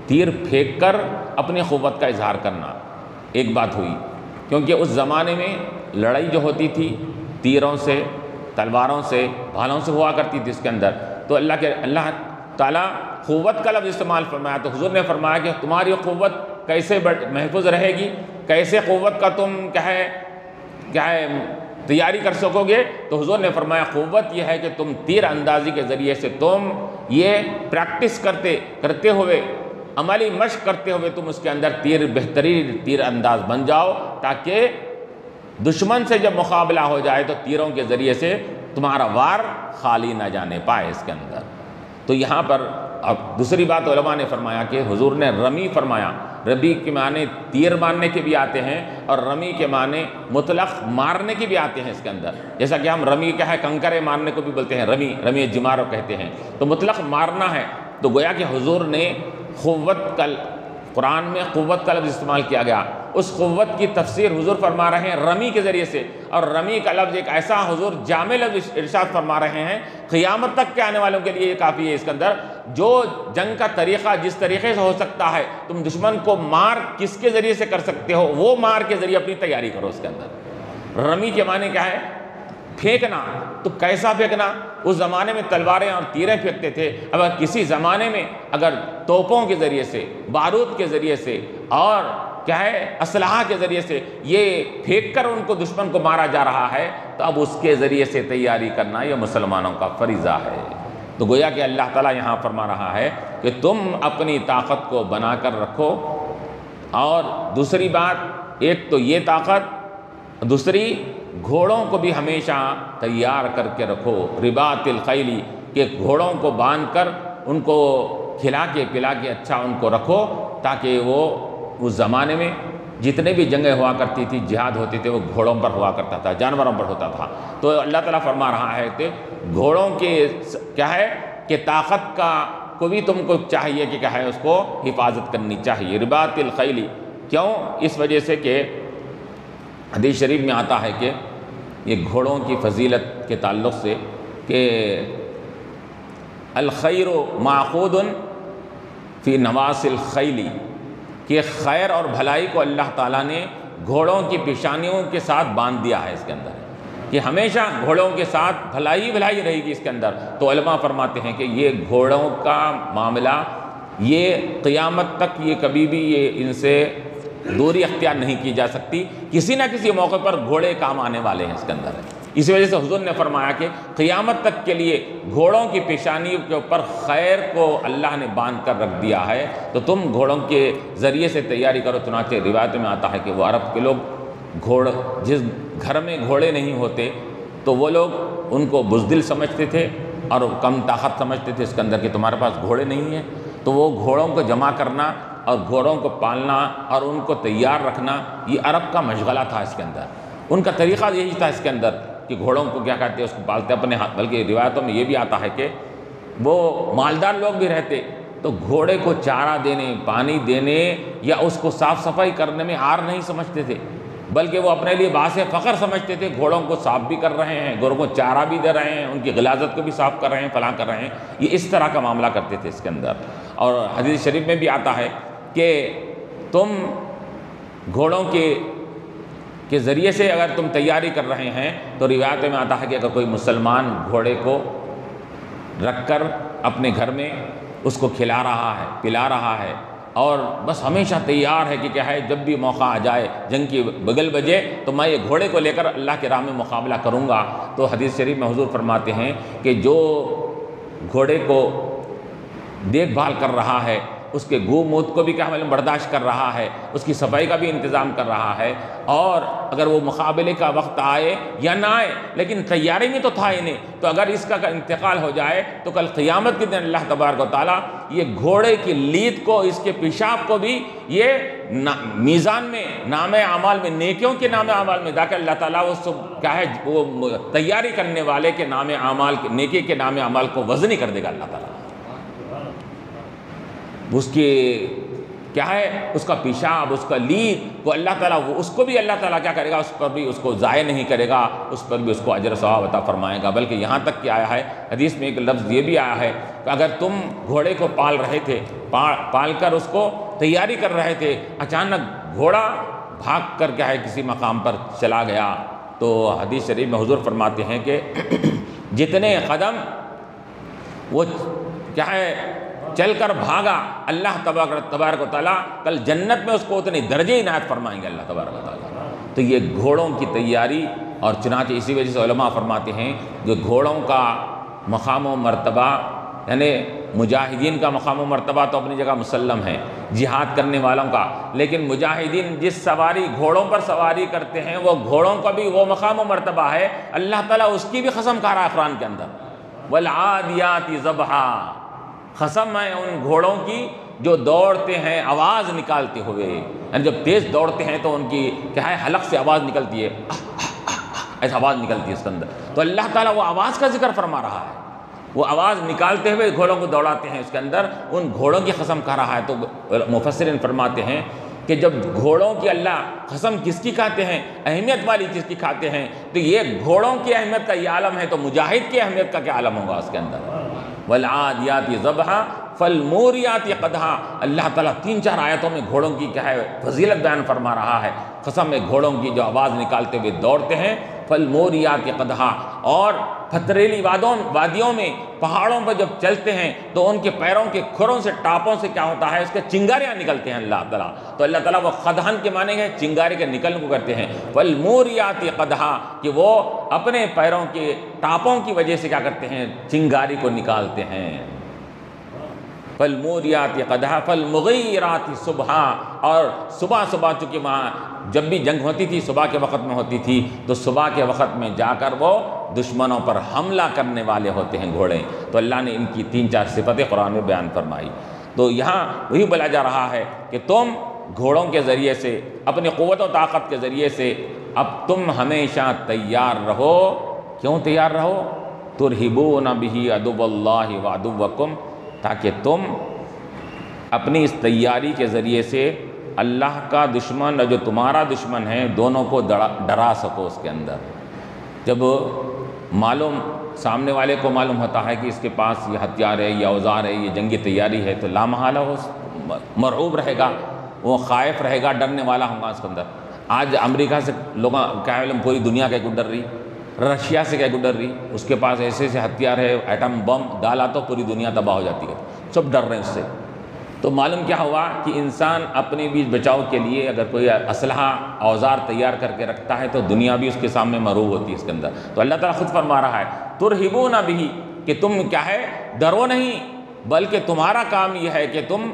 تیر پھینک کر اپنی قوت کا اظہار کرنا ایک بات ہوئی، کیونکہ اس زمانے میں لڑائی جو ہوتی تھی تیروں سے، تلواروں سے، بھالوں سے ہوا کرتی تھی اس کے اندر، تو اللہ تعالیٰ قوت کا لفظ استعمال فرمایا، تو حضور نے فرمایا کہ تمہاری قوت کیسے محفوظ رہے گی، کیسے قوت کا تم کیا ہے تیاری کر سکو گے؟ تو حضور نے فرمایا قوت یہ ہے کہ تم تیر اندازی کے ذریعے سے تم یہ پریکٹس کرتے ہوئے، عملی مشق کرتے ہوئے تم اس کے اندر بہترین تیر انداز بن جاؤ، تاکہ دشمن سے جب مقابلہ ہو جائے تو تیروں کے ذریعے سے تمہارا وار خالی نہ جانے پائے اس کے اندر۔ تو یہاں پر اب دوسری بات علماء نے فرمایا کہ حضور نے رمی فرمایا، رمی کے معنی تیر مارنے کے بھی آتے ہیں اور رمی کے معنی مطلق مارنے کے بھی آتے ہیں اس کے اندر، جیسا کہ ہم رمی کیا ہے کنکرے مارنے کو بھی بولتے ہیں، رمی جمارو کہتے ہیں، تو مطلق مارنا ہے۔ تو گویا کہ حضور نے قرآن میں قوت کا لفظ استعمال کیا گیا، اس قوت کی تفسیر حضور فرما رہے ہیں رمی کے ذریعے سے، اور رمی کا لفظ ایک ایسا حضور جامع لفظ ارشاد فرما رہے ہیں قیامت تک کے آنے والوں کے لیے یہ کافی ہے۔ اس کے اندر جو جنگ کا طریقہ جس طریقے سے ہو سکتا ہے، تم دشمن کو مار کس کے ذریعے سے کر سکتے ہو، وہ مار کے ذریعے اپنی تیاری کرو اس کے اندر۔ رمی کے معنی کیا ہے؟ پھینکنا۔ تو کیسا پھینکنا؟ اس زمانے میں تلواریں اور تیریں پھینکتے تھے، اگر کسی زمانے میں اگر توپوں کے ذریعے سے، بارود کے ذریعے سے اور کیا ہے اسلحہ کے ذریعے سے یہ پھینک کر ان کو دشمن کو مارا جا رہا ہے، تو اب اس کے ذریعے سے تیاری کرنا یہ مسلمانوں کا فریضہ ہے۔ تو گویا کہ اللہ تعالیٰ یہاں فرما رہا ہے کہ تم اپنی طاقت کو بنا کر رکھو، اور دوسری بات ایک تو یہ طاقت، دوسری گھوڑوں کو بھی ہمیشہ تیار کر کے رکھو، رباط الخیل، کہ گھوڑوں کو باندھ کر ان کو کھلا کے پلا کے اچھا ان کو رکھو، تاکہ وہ اس زمانے میں جتنے بھی جنگیں ہوا کرتی تھی، جہاد ہوتی تھی، وہ گھوڑوں پر ہوا کرتا تھا، جانوروں پر ہوتا تھا۔ تو اللہ تعالیٰ فرما رہا ہے کہ گھوڑوں کے کیا ہے کہ طاقت کا کو بھی تم کو چاہیے کہ کیا ہے اس کو حفاظت کرنی چاہیے، رباط الخیل۔ کیوں؟ اس وجہ سے کہ حدیث شریف میں آتا ہے کہ یہ گھوڑوں کی فضیلت کے تعلق سے کہ الخیر معقود فی نواصی الخیل، کہ خیر اور بھلائی کو اللہ تعالیٰ نے گھوڑوں کی پیشانیوں کے ساتھ باندھ دیا ہے اس کے اندر کہ ہمیشہ گھوڑوں کے ساتھ بھلائی بھلائی رہے گی اس کے اندر۔ تو علماء فرماتے ہیں کہ یہ گھوڑوں کا معاملہ یہ قیامت تک یہ کبھی بھی یہ ان سے دوری اختیار نہیں کی جا سکتی، کسی نہ کسی موقع پر گھوڑے کام آنے والے ہیں اس کے اندر۔ اس وجہ سے حضور نے فرمایا کہ قیامت تک کے لیے گھوڑوں کی پیشانی کے اوپر خیر کو اللہ نے باندھ کر رکھ دیا ہے، تو تم گھوڑوں کے ذریعے سے تیاری کرو۔ چنانچہ روایت میں آتا ہے کہ وہ عرب کے لوگ جس گھر میں گھوڑے نہیں ہوتے تو وہ لوگ ان کو بزدل سمجھتے تھے اور کم طاقت سمجھتے تھے اس کے اندر کہ تمہارے پاس گھوڑے نہیں ہیں۔ تو وہ گھوڑوں کو جمع کرنا اور گھوڑوں کو پالنا اور ان کو تیار رکھنا یہ عرب کا مشغلہ تھا اس کے اندر۔ ان کا طریقہ یہی تھا اس کے اندر کہ گھوڑوں کو کیا کہتے ہیں، اس کو پالتے اپنے ہاتھ، بلکہ روایتوں میں یہ بھی آتا ہے کہ وہ مالدار لوگ بھی رہتے تو گھوڑے کو چارہ دینے، پانی دینے یا اس کو صاف صفائی کرنے میں عار نہیں سمجھتے تھے، بلکہ وہ اپنے لیے باعث فخر سمجھتے تھے۔ گھوڑوں کو صاف بھی کر رہے ہیں، گھوڑوں کو چارہ بھی دے رہے ہیں، ان کی غلاظت کو بھی صاف کر رہے ہیں، فلاں کر رہے ہیں، یہ اس طرح کا معاملہ کرتے تھے اس کے اندر۔ اور حدیث شریف میں بھی آتا ہے کہ تم گھوڑوں کے ذریعے سے اگر تم تیاری کر رہے ہیں تو روایت میں آتا ہے کہ اگر کوئی مسلمان گھوڑے کو رکھ کر اپنے گھر میں اس کو کھلا رہا ہے، پلا رہا ہے اور بس ہمیشہ تیار ہے کہ کیا ہے جب بھی موقع آ جائے، جنگ کی بگل بجے تو میں یہ گھوڑے کو لے کر اللہ کے راہ میں مقابلہ کروں گا، تو حدیث شریف میں حضور فرماتے ہیں کہ جو گھوڑے کو دیکھ بھال کر رہا ہے، اس کے گو موت کو بھی کیا برداشت کر رہا ہے، اس کی صفائی کا بھی انتظام کر رہا ہے، اور اگر وہ مقابلے کا وقت آئے یا نہ آئے لیکن تیاری میں تو تھا ہی نہیں، تو اگر اس کا انتقال ہو جائے تو کل قیامت کے دن اللہ تبارک و تعالیٰ یہ گھوڑے کی لیت کو، اس کے پیشاب کو بھی یہ میزان میں، نام اعمال میں، نیکیوں کے نام اعمال میں جا کے اللہ تعالیٰ اس کیا ہے وہ تیاری کرنے والے کے نام اعمال، نیکی کے نام اعمال کو وزنی کر دے گا اللہ تعالیٰ۔ اس کی کیا ہے اس کا پیشاب، اس کا لیت کو اللہ تعالیٰ اس کو بھی اللہ تعالیٰ کیا کرے گا، اس پر بھی اس کو ضائع نہیں کرے گا، اس پر بھی اس کو اجر ثواب عطا فرمائے گا۔ بلکہ یہاں تک کہ آیا ہے حدیث میں ایک لفظ یہ بھی آیا ہے کہ اگر تم گھوڑے کو پال رہے تھے، پال کر اس کو تیاری کر رہے تھے، اچانک گھوڑا بھاگ کر کیا ہے کسی مقام پر چلا گیا، تو حدیث شریف میں حضور فرماتے ہیں کہ جتنے قدم وہ کیا ہے چل کر بھاگا، اللہ تبارک و تعالیٰ کل جنت میں اس کو اتنے درجے عنایت فرمائیں گے اللہ تبارک و تعالیٰ۔ تو یہ گھوڑوں کی تیاری، اور چنانچہ اسی وجہ سے علماء فرماتے ہیں کہ گھوڑوں کا مقام و مرتبہ، یعنی مجاہدین کا مقام و مرتبہ تو اپنی جگہ مسلم ہے، جہاد کرنے والوں کا، لیکن مجاہدین جس سواری گھوڑوں پر سواری کرتے ہیں وہ گھوڑوں کا بھی وہ مقام و مرتبہ ہے، اللہ تعالیٰ اس کی بھی قسم کھا رہا ہے قرآن کے اندر، والعادیات ضبحا، قسم ہے ان گھوڑوں کی جو دوڑتے ہیں آواز نکالتے ہوئے، یعنی جب تیز دوڑتے ہیں تو ان کی کیا ہے حلق سے آواز نکلتی ہے، ایسا آواز نکلتی ہے اس کے اندر، تو اللہ تعالیٰ وہ آواز کا ذکر فرما رہا ہے، وہ آواز نکالتے ہوئے گھوڑوں کو دوڑاتے ہیں اس کے اندر، ان گھوڑوں کی قسم کھا رہا ہے۔ تو مفسرین فرماتے ہیں کہ جب گھوڑوں کی اللہ قسم کس کی کھاتے ہیں، اہمیت والی چیز کی کھاتے ہیں، تو یہ گھوڑوں کی اہمیت کا یہ عالم ہے، تو مجاہد کی اہمیت کا کیا عالم ہوگا اس کے اندر۔ والعادیات ضبحا فالموریات قدحا، اللہ تعالیٰ 3-4 آیتوں میں گھوڑوں کی کیا ہے فضیلت بیان فرما رہا ہے، قسم ہے گھوڑوں کی جو آواز نکالتے ہوئے دوڑتے ہیں، فالموریات قدحا، اور پتھریلی وادیوں میں پہاڑوں پر جب چلتے ہیں تو ان کے پیروں کے کھروں سے، ٹاپوں سے کیا ہوتا ہے اس کے چنگاریاں نکلتے ہیں اللہ تعالیٰ، تو اللہ تعالیٰ وہ قدحن کے معنی ہے چنگارے کے نکلنے کو کرتے ہیں، فالموریات قدحا، کہ وہ اپنے پیروں کے ٹاپوں کی وجہ سے کیا کرتے ہیں چنگاری کو نکالتے ہیں، فالموریات قدحا فالمغیرات صبحا، اور صبح چونکہ وہاں جب بھی جنگ ہوتی تھی صبح کے وقت میں ہوتی تھی، تو صبح کے وقت میں جا کر وہ دشمنوں پر حملہ کرنے والے ہوتے ہیں گھوڑے، تو اللہ نے ان کی 3-4 صفتیں قرآن میں بیان فرمائی۔ تو یہاں وہی بولا جا رہا ہے کہ تم گھوڑوں کے ذریعے سے، اپنی قوت و طاقت کے ذریعے سے اب تم ہمیشہ تیار رہو۔ کیوں تیار رہو؟ ترہبون بہ عدو اللہ وعدوکم، تاکہ تم اپنی اس تیاری کے ذریعے سے اللہ کا دشمن اور جو تمہارا دشمن ہے دونوں کو ڈرا سکو اس کے اندر۔ جب سامنے والے کو معلوم ہوتا ہے کہ اس کے پاس یہ ہتھیار ہے، یہ اوزار ہے، یہ جنگی تیاری ہے، تو لامحالہ وہ مرعوب رہے گا، وہ خائف رہے گا، ڈرنے والا ہوگا اس کے اندر۔ آج امریکہ سے لوگ کیا علم پوری دنیا کا ڈر رہی، رشیا سے کیا ڈر رہی، اس کے پاس ایسے ایسے ہتھیار ہے، ایٹم بم ڈالا تو پوری دنیا تباہ ہو جاتی ہے، سب ڈر رہے ہیں اس سے۔ تو معلوم کیا ہوا کہ انسان اپنے بیچ بچاؤ کے لیے اگر کوئی اسلحہ اوزار تیار کر کے رکھتا ہے تو دنیا بھی اس کے سامنے مرعوب ہوتی ہے اس کے اندر۔ تو اللہ تعالیٰ خود فرما رہا ہے ترہبون بہ، کہ تم کیا ہے ڈرو نہیں، بلکہ تمہارا کام یہ ہے کہ تم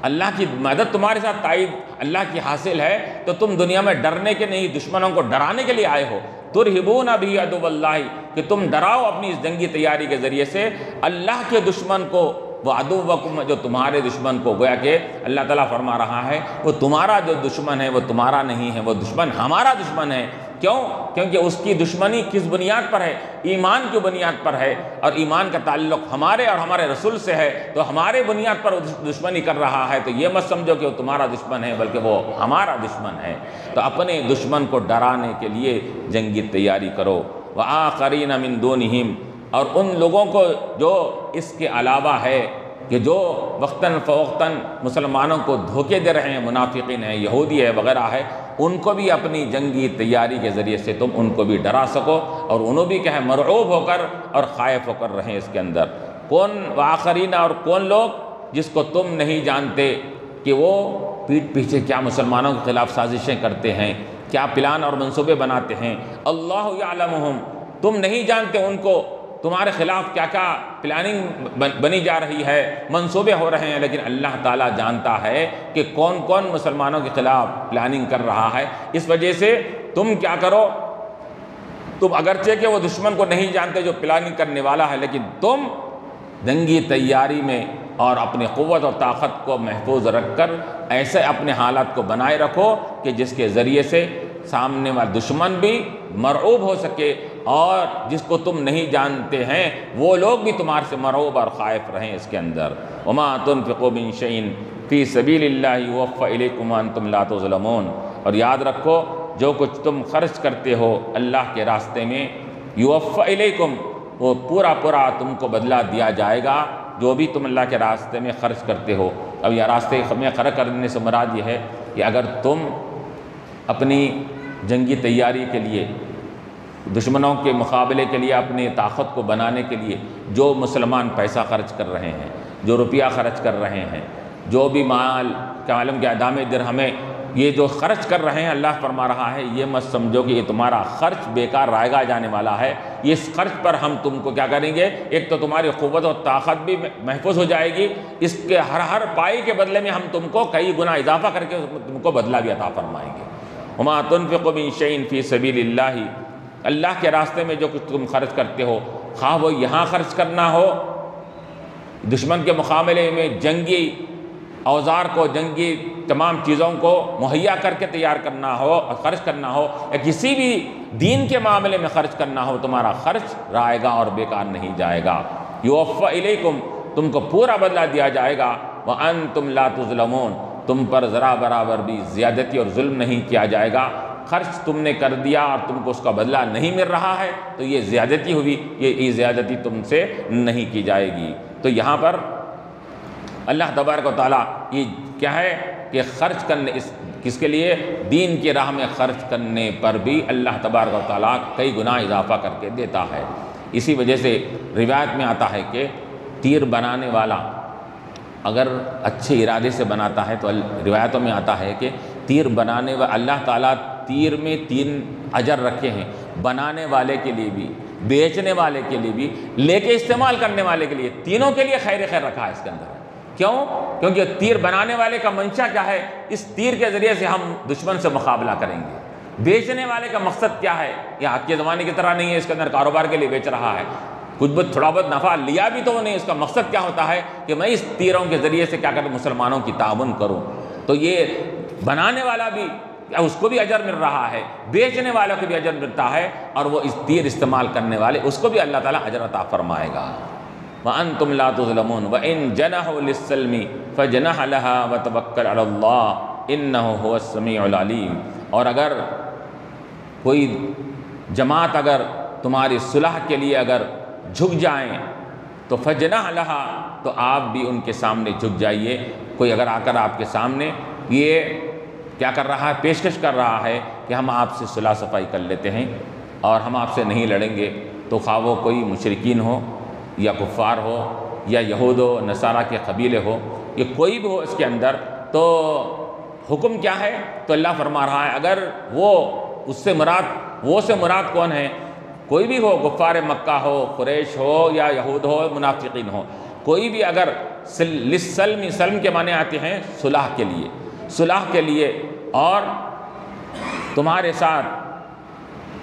اللہ کی مدد تمہارے ساتھ تائید اللہ کی حاصل ہے، تو تم دنیا میں ڈرنے کے نہیں، دشمنوں کو ڈرانے کے لیے آئے ہو۔ ترہبون بہ عدو اللہ، کہ تم ڈراؤ اپنی اس جنگی تیاری کے ذریعے سے اللہ کے دشمن کو، وہ عدوکم جو تمہارے دشمن کو، گویا کہ اللہ تعالیٰ فرما رہا ہے وہ تمہارا جو دشمن ہے وہ تمہارا نہیں ہے، وہ دشمن ہمارا دشمن ہے۔ کیوں؟ کیونکہ اس کی دشمنی کس بنیاد پر ہے؟ ایمان کی بنیاد پر ہے، اور ایمان کا تعلق ہمارے اور ہمارے رسول سے ہے، تو ہمارے بنیاد پر وہ دشمنی کر رہا ہے، تو یہ مت سمجھو کہ وہ تمہارا دشمن ہے بلکہ وہ ہمارا دشمن ہے۔ تو اپنے دشمن کو ڈرانے کے لیے جنگی تیاری کرو۔ وآخرین من دونہم، اور ان لوگوں کو جو اس کے علاوہ ہے کہ جو وقتاً فوقتاً مسلمانوں کو دھوکے دے رہے ہیں، منافقین ہیں، یہودی ہے وغیرہ ہے، ان کو بھی اپنی جنگی تیاری کے ذریعے سے تم ان کو بھی ڈرا سکو، اور انہوں بھی کیا ہے مرعوب ہو کر اور خائف ہو کر رہیں اس کے اندر۔ کون وآخرین، اور کون لوگ جس کو تم نہیں جانتے کہ وہ پیٹھ پیچھے کیا مسلمانوں کے خلاف سازشیں کرتے ہیں، کیا پلان اور منصوبے بناتے ہیں۔ اللہ یعلمہم، تم نہیں جانتے ان کو، تمہارے خلاف کیا کیا پلاننگ بنی جا رہی ہے، منصوبے ہو رہے ہیں، لیکن اللہ تعالیٰ جانتا ہے کہ کون کون مسلمانوں کے خلاف پلاننگ کر رہا ہے۔ اس وجہ سے تم کیا کرو، تم اگرچہ کہ وہ دشمن کو نہیں جانتے جو پلاننگ کرنے والا ہے، لیکن تم جنگی تیاری میں اور اپنی قوت اور طاقت کو محفوظ رکھ کر ایسے اپنے حالات کو بنائے رکھو کہ جس کے ذریعے سے سامنے والا دشمن بھی مرعوب ہو سکے، اور جس کو تم نہیں جانتے ہیں وہ لوگ بھی تمہارے سے مرعوب اور خائف رہیں اس کے اندر۔ وما تنفقوا من شيء في سبيل الله يوفى إليكم وأنتم لا تظلمون، اور یاد رکھو جو کچھ تم خرچ کرتے ہو اللہ کے راستے میں، يوفى إليكم، وہ پورا پورا تم کو بدلہ دیا جائے گا، جو بھی تم اللہ کے راستے میں خرچ کرتے ہو۔ اب یہ راستے میں خرچ کرنے سے مراد یہ ہے کہ اگر تم اپنی جنگی تیاری کے لیے، دشمنوں کے مقابلے کے لیے، اپنی طاقت کو بنانے کے لیے جو مسلمان پیسہ خرچ کر رہے ہیں، جو روپیہ خرچ کر رہے ہیں، جو بھی مال کا معلوم کہ اعدام درہمیں یہ جو خرچ کر رہے ہیں، اللہ فرما رہا ہے یہ مت سمجھو کہ یہ تمہارا خرچ بیکار رائے گا جانے والا ہے۔ اس خرچ پر ہم تم کو کیا کریں گے، ایک تو تمہاری قوت اور طاقت بھی محفوظ ہو جائے گی، اس کے ہر پائی کے بدلے میں ہم تم کو کئی گنا اضافہ کر کے تم کو بدلہ بھی عطا فرمائیں گے۔ وما تنفقوا من شيء في سبيل الله، اللہ کے راستے میں جو کچھ تم خرچ کرتے ہو، خواہ وہ یہاں خرچ کرنا ہو، دشمن کے مقابلے میں جنگی اوزار کو، جنگی تمام چیزوں کو مہیا کر کے تیار کرنا ہو اور خرچ کرنا ہو، یا کسی بھی دین کے معاملے میں خرچ کرنا ہو، تمہارا خرچ رائے گا اور بیکار نہیں جائے گا۔ یوفی الیکم، تم کو پورا بدلہ دیا جائے گا، وانتم لا تظلمون، تم پر ذرا برابر بھی زیادتی اور ظلم نہیں کیا جائے گا۔ خرچ تم نے کر دیا اور تم کو اس کا بدلہ نہیں مل رہا ہے تو یہ زیادتی ہوئی، یہ زیادتی تم سے نہیں کی جائے گی۔ تو یہاں پر اللہ تبارک و تعالیٰ یہ کیا ہے کہ خرچ کرنے کس کے لیے، دین کی راہ میں خرچ کرنے پر بھی اللہ تبارک و تعالیٰ کئی گنا اضافہ کر کے دیتا ہے۔ اسی وجہ سے روایت میں آتا ہے کہ تیر بنانے والا اگر اچھے ارادے سے بناتا ہے تو روایتوں میں آتا ہے کہ تیر بنانے والا، اللہ تعالیٰ تیر میں 3 اجر رکھے ہیں، بنانے والے کے لیے بھی، بیچنے والے کے لیے بھی، لے کے استعمال کرنے والے کے لیے، تینوں کے لیے خیر خیر رکھا ہے اس کے اندر۔ کیوں؟ کیونکہ تیر بنانے والے کا منشا کیا ہے، اس تیر کے ذریعے سے ہم دشمن سے مقابلہ کریں گے۔ بیچنے والے کا مقصد کیا ہے، یہ آج کے زمانے کی طرح نہیں ہے اس کے اندر کاروبار کے لیے بیچ رہا ہے، کچھ بہت تھوڑا بہت نفع لیا بھی تو نہیں، اس کا مقصد کیا ہوتا ہے کہ میں اس تیروں کے ذریعے سے کیا کروں، مسلمانوں کی تعاون کروں۔ تو یہ بنانے والا بھی اس کو بھی اجر مل رہا ہے، بیچنے والوں کو بھی اجر ملتا ہے، اور وہ اس تیر استعمال کرنے والے اس کو بھی اللہ تعالیٰ اجر عطا فرمائے گا۔ وَأَنْتُمْ لَا تُظْلَمُونَ وَإِنْ جَنَحُوا لِلسَّلْمِ فَجْنَحْ لَهَا وَتَوَكَّلْ عَلَى اللَّهِ إِنَّهُ هُوَ السَّمِيعُ الْعَلِيمُ، اور اگر کوئی جماعت اگر تمہاری صلح کے لیے اگر جھک جائیں تو فَجْنَحْ لَهَا، تو آپ بھی ان کے سامنے جھک جائیے۔ کوئی اگر آ کر آپ کے سامنے یہ کیا کر رہا ہے؟ پیشکش کر رہا ہے کہ ہم آپ سے صلح صفائی کر لیتے ہیں اور ہم آپ سے نہیں لڑیں گے، تو خواہ وہ کوئی مشرکین ہو یا کفار ہو یا یہود و نصارہ کے قبیلے ہو، یہ کوئی بھی ہو اس کے اندر، تو حکم کیا ہے؟ تو اللہ فرما رہا ہے اگر وہ اس سے مراد کون ہے؟ کوئی بھی ہو، کفار مکہ ہو، قریش ہو یا یہود ہو، منافقین ہو، کوئی بھی اگر سلم کے معنی آتے ہیں صلح کے لیے اور تمہارے ساتھ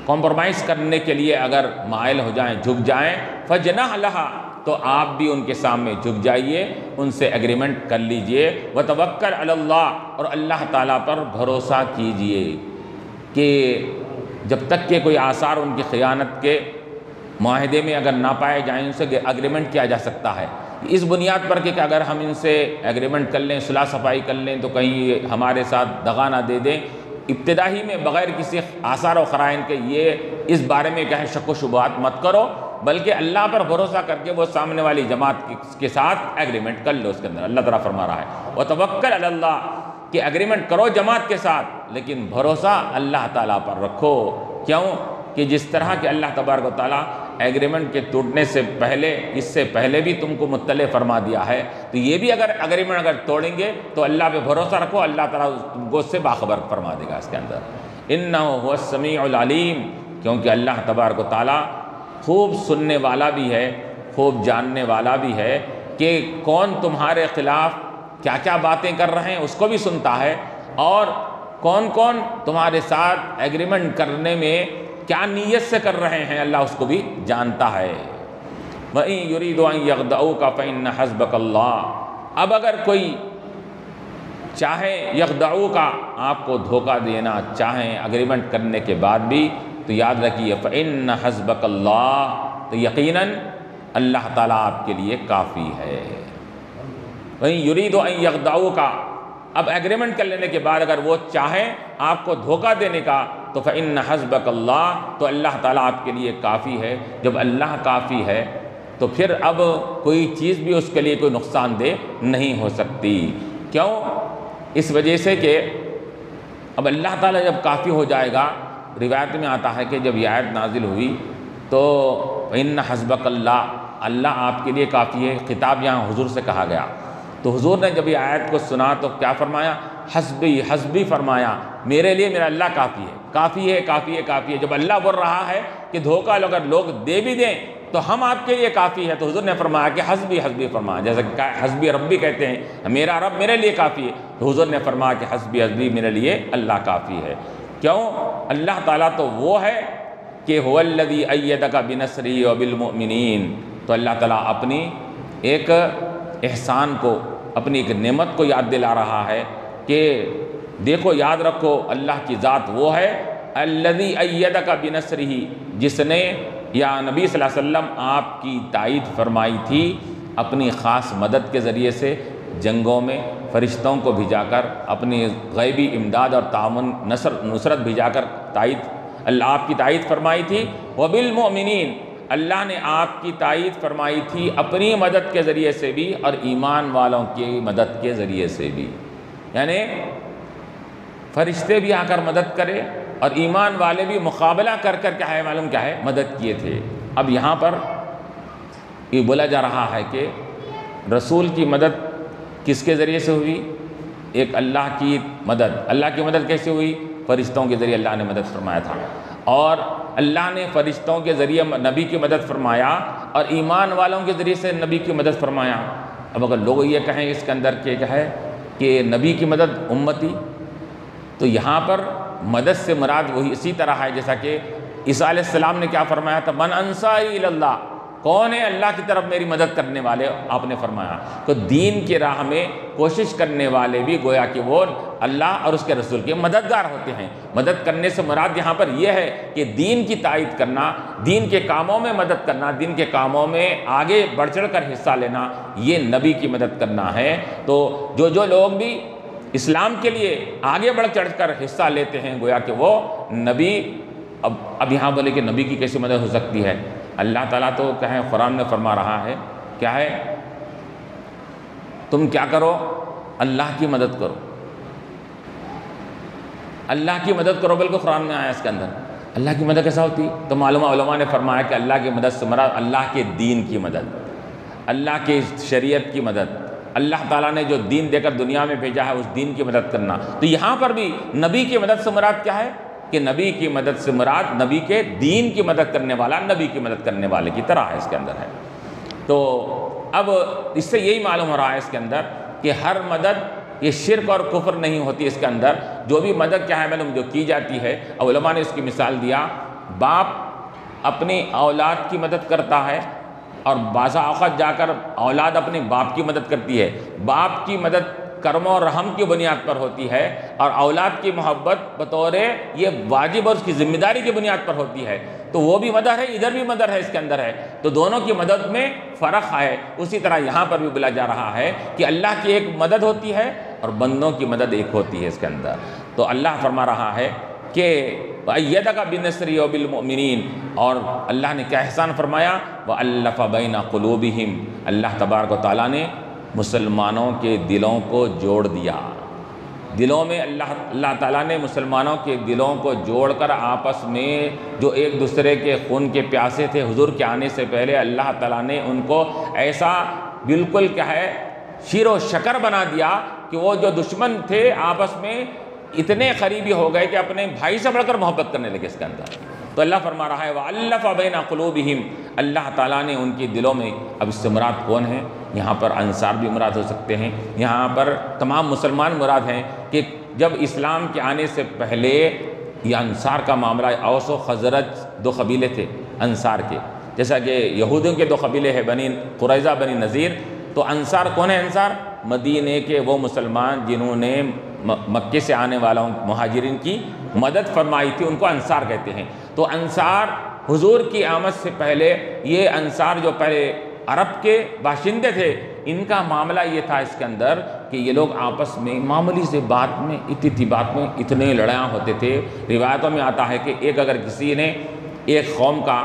کمپرومائز کرنے کے لیے اگر مائل ہو جائیں، جھک جائیں، فجناح لہا، تو آپ بھی ان کے سامنے جھک جائیے، ان سے ایگریمنٹ کر لیجئے، وتوکل علی اللہ، اور اللہ تعالیٰ پر بھروسہ کیجئے کہ جب تک کہ کوئی آثار ان کی خیانت کے معاہدے میں اگر نہ پائے جائیں، ان سے ایگریمنٹ کیا جا سکتا ہے اس بنیاد پر کہ اگر ہم ان سے ایگریمنٹ کر لیں، صلح صفائی کر لیں، تو کہیں ہمارے ساتھ دغا نہ دے دیں۔ ابتدائی میں بغیر کسی آثار و قرائن کے یہ اس بارے میں کہیں شک و شبہات مت کرو، بلکہ اللہ پر بھروسہ کر کے وہ سامنے والی جماعت کے ساتھ ایگریمنٹ کر لو۔ اس کے اندر اللہ تعالیٰ فرما رہا ہے وتوکل علی اللہ، کہ ایگریمنٹ کرو جماعت کے ساتھ، لیکن بھروسہ اللہ تعالیٰ پر رکھو۔ کیوں کہ جس طرح کہ اللہ تبارک و تعالیٰ ایگریمنٹ کے ٹوٹنے سے پہلے، اس سے پہلے بھی تم کو مطلع فرما دیا ہے، تو یہ بھی اگر ایگریمنٹ اگر توڑیں گے تو اللہ پہ بھروسہ رکھو، اللہ تعالیٰ تم کو اس سے باخبر فرما دے گا اس کے اندر۔ انہ هو السمیع العلیم، کیونکہ اللہ تبارک و تعالیٰ خوب سننے والا بھی ہے، خوب جاننے والا بھی ہے کہ کون تمہارے خلاف کیا کیا باتیں کر رہے ہیں، اس کو بھی سنتا ہے، اور کون کون تمہارے ساتھ ایگریمنٹ کرنے میں کیا نیت سے کر رہے ہیں، اللہ اس کو بھی جانتا ہے۔ وَإِن يُرِيدُوا أَن يَخْدَعُوكَ فَإِنَّ حَسْبَكَ اللَّهُ، اب اگر کوئی چاہے یخدعوک، آپ کو دھوکہ دینا چاہیں ایگریمنٹ کرنے کے بعد بھی، تو یاد رکھیے فَإِنَّ حَسْبَكَ اللَّهُ، تو یقیناً اللہ تعالیٰ آپ کے لیے کافی ہے۔ وَإِن يُرِيدُوا أَن يَخْدَعُوكَ، اب ایگریمنٹ کر لینے کے بعد اگر وہ چاہیں آپ کو دھوکہ دینے کا، تو فَإِنَّ حَسْبَكَ اللَّهُ، تو اللہ تعالیٰ آپ کے لیے کافی ہے۔ جب اللہ کافی ہے تو پھر اب کوئی چیز بھی اس کے لیے کوئی نقصان دہ نہیں ہو سکتی۔ کیوں؟ اس وجہ سے کہ اب اللہ تعالیٰ جب کافی ہو جائے گا، روایت میں آتا ہے کہ جب یہ آیت نازل ہوئی تو فَإِنَّ حَسْبَكَ اللَّهُ، اللہ آپ کے لیے کافی ہے، خطاب یہاں حضور سے کہا گیا، تو حضور نے جب یہ آیت کو سنا تو کیا فرمایا؟ حسبی حسبی فرمایا، میرے لیے میرا اللہ کافی ہے، کافی ہے، کافی ہے، کافی ہے۔ جب اللہ بول رہا ہے کہ دھوکہ اگر لوگ دے بھی دیں تو ہم آپ کے لیے کافی ہے، تو حضور نے فرمایا کہ حسبی حسبی فرمایا، جیسا کہ حسبی ربی کہتے ہیں، میرا رب میرے لیے کافی ہے، تو حضور نے فرمایا کہ حسبی حسبی میرے لیے اللہ کافی ہے۔ کیوں؟ اللہ تعالیٰ تو وہ ہے کہ هو الذی ایدک بنصرہ وبالمؤمنین، تو اللہ تعالیٰ اپنی ایک احسان کو، اپنی ایک نعمت کو یاد دلا رہا ہے کہ دیکھو، یاد رکھو اللہ کی ذات وہ ہے الذی ایدک بنصرہ، جس نے یا نبی صلی اللہ علیہ وسلم آپ کی تائید فرمائی تھی اپنی خاص مدد کے ذریعے سے، جنگوں میں فرشتوں کو بھیجا کر اپنی غیبی امداد اور تعاون نصرت بھیجا کر اللہ آپ کی تائید فرمائی تھی۔ وبالمؤمنین، اللہ نے آپ کی تائید فرمائی تھی اپنی مدد کے ذریعے سے بھی اور ایمان والوں کی مدد کے ذریعے سے بھی، یعنی فرشتے بھی آ کر مدد کرے اور ایمان والے بھی مقابلہ کر کر کیا ہے معلوم کیا ہے مدد کیے تھے۔ اب یہاں پر یہ بولا جا رہا ہے کہ رسول کی مدد کس کے ذریعے سے ہوئی؟ ایک اللہ کی مدد، اللہ کی مدد کیسے ہوئی؟ فرشتوں کے ذریعے اللہ نے مدد فرمایا تھا، اور اللہ نے فرشتوں کے ذریعے نبی کی مدد فرمایا اور ایمان والوں کے ذریعے سے نبی کی مدد فرمایا۔ اب اگر لوگ یہ کہیں اس کے اندر کہ کیا ہے کہ نبی کی مدد امتی، تو یہاں پر مدد سے مراد وہی اسی طرح ہے جیسا کہ عیسیٰ علیہ السلام نے کیا فرمایا تھا؟ من انصاری الی اللہ، کون ہے اللہ کی طرف میری مدد کرنے والے؟ آپ نے فرمایا کہ دین کی راہ میں کوشش کرنے والے بھی گویا کہ وہ اللہ اور اس کے رسول کے مددگار ہوتے ہیں۔ مدد کرنے سے مراد یہاں پر یہ ہے کہ دین کی تائید کرنا، دین کے کاموں میں مدد کرنا، دین کے کاموں میں آگے بڑھ چڑھ کر حصہ لینا، یہ نبی کی مدد کرنا ہے۔ تو جو لوگ بھی اسلام کے لیے آگے بڑھ چڑھ کر حصہ لیتے ہیں گویا کہ وہ نبی، اب یہاں بولے کہ نبی کی کیسے مدد ہو سکتی ہے؟ اللہ تعالیٰ تو کہیں قرآن میں فرما رہا ہے کیا ہے؟ تم کیا کرو؟ اللہ کی مدد کرو، اللہ کی مدد کرو، بلکہ قرآن میں آیا اس کے اندر اللہ کی مدد کیسا ہوتی؟ تو معلوم علماء نے فرمایا کہ اللہ کی مدد سے مراد اللہ کے دین کی مدد، اللہ کی شریعت کی مدد، اللہ تعالیٰ نے جو دین دے کر دنیا میں بھیجا ہے اس دین کی مدد کرنا۔ تو یہاں پر بھی نبی کی مدد سے مراد کیا ہے کہ نبی کی مدد سے مراد نبی کے دین کی مدد کرنے والا، نبی کی مدد کرنے والے کی طرح ہے اس کے اندر ہے۔ تو اب اس سے یہی معلوم ہو رہا ہے اس کے اندر کہ ہر مدد یہ شرک اور کفر نہیں ہوتی اس کے اندر، جو بھی مدد کیا ہے معلوم جو کی جاتی ہے، علماء نے اس کی مثال دیا، باپ اپنی اولاد کی مدد کرتا ہے اور بعض اوقات جا کر اولاد اپنے باپ کی مدد کرتی ہے۔ باپ کی مدد کرم و رحم کی بنیاد پر ہوتی ہے اور اولاد کی محبت بطور یہ واجب اور اس کی ذمہ داری کی بنیاد پر ہوتی ہے، تو وہ بھی مدد ہے، ادھر بھی مدد ہے اس کے اندر ہے، تو دونوں کی مدد میں فرق ہے۔ اسی طرح یہاں پر بھی بولا جا رہا ہے کہ اللہ کی ایک مدد ہوتی ہے اور بندوں کی مدد ایک ہوتی ہے اس کے اندر۔ تو اللہ فرما رہا ہے کہ وَأَيَّدَكَ بِالنَّصْرِ وَبِالْمُؤْمِنِينَ، اور اللہ نے کیا احسان فرمایا، وَأَلَّفَ بَيْنَ قُلُوبِهِمْ، اللہ تبارک و تعالیٰ نے مسلمانوں کے دلوں کو جوڑ دیا۔ دلوں میں اللہ تعالیٰ نے مسلمانوں کے دلوں کو جوڑ کر آپس میں جو ایک دوسرے کے خون کے پیاسے تھے حضور کے آنے سے پہلے، اللہ تعالیٰ نے ان کو ایسا بالکل کیا ہے شیر و شکر بنا دیا کہ وہ جو دشمن تھے آپس میں اتنے قریبی ہو گئے کہ اپنے بھائی سے بڑھ کر محبت کرنے لگے اس کے اندر۔ تو اللہ فرما رہا ہے وَأَلَّفَ بَيْنَ قُلُوبِهِمْ، اللہ تعالیٰ نے ان کے دلوں میں، اب اس سے مراد کون ہے؟ یہاں پر انصار بھی مراد ہو سکتے ہیں، یہاں پر تمام مسلمان مراد ہیں کہ جب اسلام کے آنے سے پہلے یہ انصار کا معاملہ، اوس و خزرج دو قبیلے تھے انصار کے، جیسا کہ یہودیوں کے دو قبیلے ہیں بنی قریظہ بنی نذیر، تو انصار کون ہے؟ انصار مدینے کے وہ مسلمان جنہوں نے مکے سے آنے والوں مہاجرین کی مدد فرمائی تھی، ان کو انصار کہتے ہیں۔ تو انصار حضور کی آمد سے پہلے یہ انصار جو پہلے عرب کے باشندے تھے، ان کا معاملہ یہ تھا اس کے اندر کہ یہ لوگ آپس میں معمولی سے بات میں اتنی بات میں اتنے لڑائیاں ہوتے تھے۔ روایتوں میں آتا ہے کہ ایک اگر کسی نے ایک قوم کا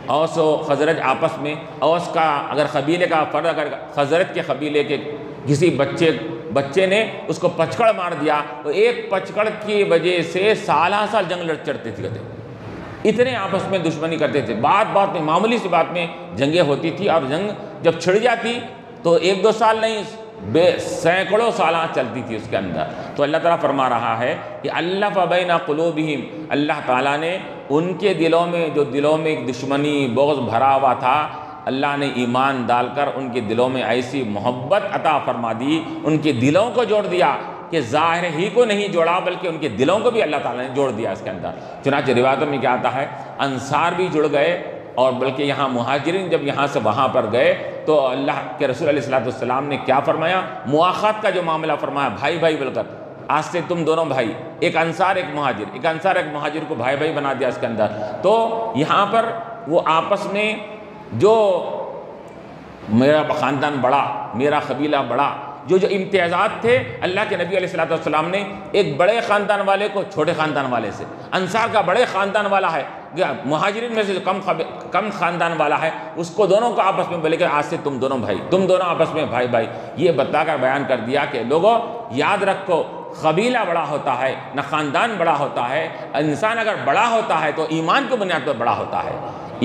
اوس و خزرج آپس میں، اوس کا اگر قبیلے کا فرد اگر خزرج کے قبیلے کے کسی بچے نے اس کو پچکڑ مار دیا، تو ایک پچکڑ کی وجہ سے سالہ سال جنگ لڑ چڑھتے تھے، اتنے آپس میں دشمنی کرتے تھے، بات میں معمولی سی بات میں جنگیں ہوتی تھی، اور جنگ جب چھڑ جاتی تو ایک دو سال نہیں سینکڑوں سالہ چلتی تھی اس کے اندر۔ تو اللہ تعالیٰ فرما رہا ہے کہ الف بین قلوبہم، اللہ تعالیٰ نے ان کے دلوں میں جو دلوں میں ایک دشمنی بغض بھرا ہوا تھا، اللہ نے ایمان ڈال کر ان کے دلوں میں ایسی محبت عطا فرما دی، ان کے دلوں کو جوڑ دیا کہ ظاہر ہی کو نہیں جوڑا بلکہ ان کے دلوں کو بھی اللہ تعالیٰ نے جوڑ دیا اس کے اندر۔ چنانچہ روایتوں میں کیا آتا ہے، انصار بھی جڑ گئے، اور بلکہ یہاں مہاجرین جب یہاں سے وہاں پر گئے تو اللہ کے رسول علیہ السلام نے کیا فرمایا، مواخات کا جو معاملہ فرمایا، بھائی بھائی بول کر، آج سے تم دونوں بھائی، ایک انصار ایک مہاجر کو بھائی بھائی بنا دیا اس کے اندر۔ تو یہاں پر وہ آپس میں جو میرا خاندان بڑا، میرا قبیلہ بڑا، جو امتیازات تھے، اللہ کے نبی علیہ السلام نے ایک بڑے خاندان والے کو چھوٹے خاندان والے سے، انصار کا بڑے خاندان والا ہے، مہاجرین میں سے جو کم خاندان والا ہے، اس کو دونوں کو آپس میں بولے کہ آج سے تم دونوں بھائی، تم دونوں آپس میں بھائی بھائی، یہ بتا کر بیان کر دیا کہ لوگوں یاد رکھو، قبیلہ بڑا ہوتا ہے نہ خاندان بڑا ہوتا ہے، انسان اگر بڑا ہوتا ہے تو ایمان کی بنیاد پر بڑا ہوتا ہے،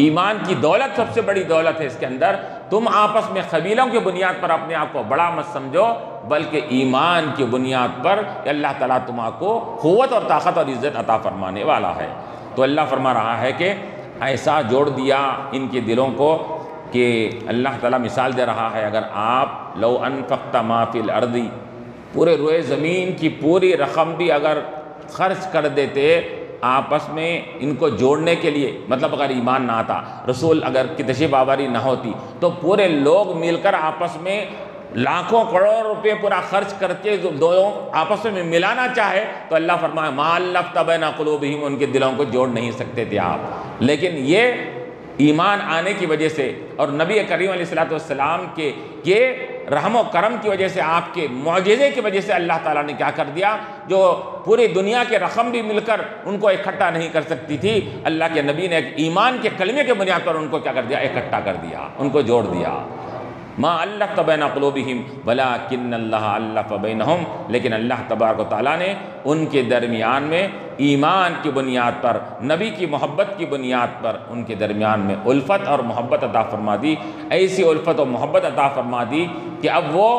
ایمان کی دولت سب سے بڑی دولت ہے اس کے اندر۔ تم آپس میں قبیلوں کی بنیاد پر اپنے آپ کو بڑا مت سمجھو، بلکہ ایمان کی بنیاد پر اللہ تعالیٰ تم کو قوت اور طاقت اور عزت عطا فرمانے والا ہے۔ تو اللہ فرما رہا ہے کہ ایسا جوڑ دیا ان کے دلوں کو کہ اللہ تعالیٰ مثال دے رہا ہے، اگر آپ لو انفقت ما فی الارض، پورے روئے زمین کی پوری رقم بھی اگر خرچ کر دیتے آپس میں ان کو جوڑنے کے لیے، مطلب اگر ایمان نہ آتا، رسول اگر کی تشریف آوری نہ ہوتی، تو پورے لوگ مل کر آپس میں لاکھوں کروڑ روپے پورا خرچ کر کے دونوں آپس میں ملانا چاہے تو اللہ فرمائے ما الفت بین قلوبہم، ان کے دلوں کو جوڑ نہیں سکتے تھے آپ، لیکن یہ ایمان آنے کی وجہ سے اور نبی کریم علیہ السلام کے یہ رحم و کرم کی وجہ سے، آپ کے معجزے کی وجہ سے اللہ تعالیٰ نے کیا کر دیا، جو پوری دنیا کے رقم بھی مل کر ان کو اکٹھا نہیں کر سکتی تھی، اللہ کے نبی نے ایک ایمان کے کلمے کے بنیاد پر ان کو کیا کر دیا، اکٹھا کر دیا، ان کو جوڑ دیا۔ ما الفت بین قلوبہم ولکن اللہ الف بینہم، لیکن اللہ تبارک و تعالیٰ نے ان کے درمیان میں ایمان کی بنیاد پر، نبی کی محبت کی بنیاد پر ان کے درمیان میں الفت اور محبت عطا فرما دی، ایسی الفت و محبت عطا فرما دی کہ اب وہ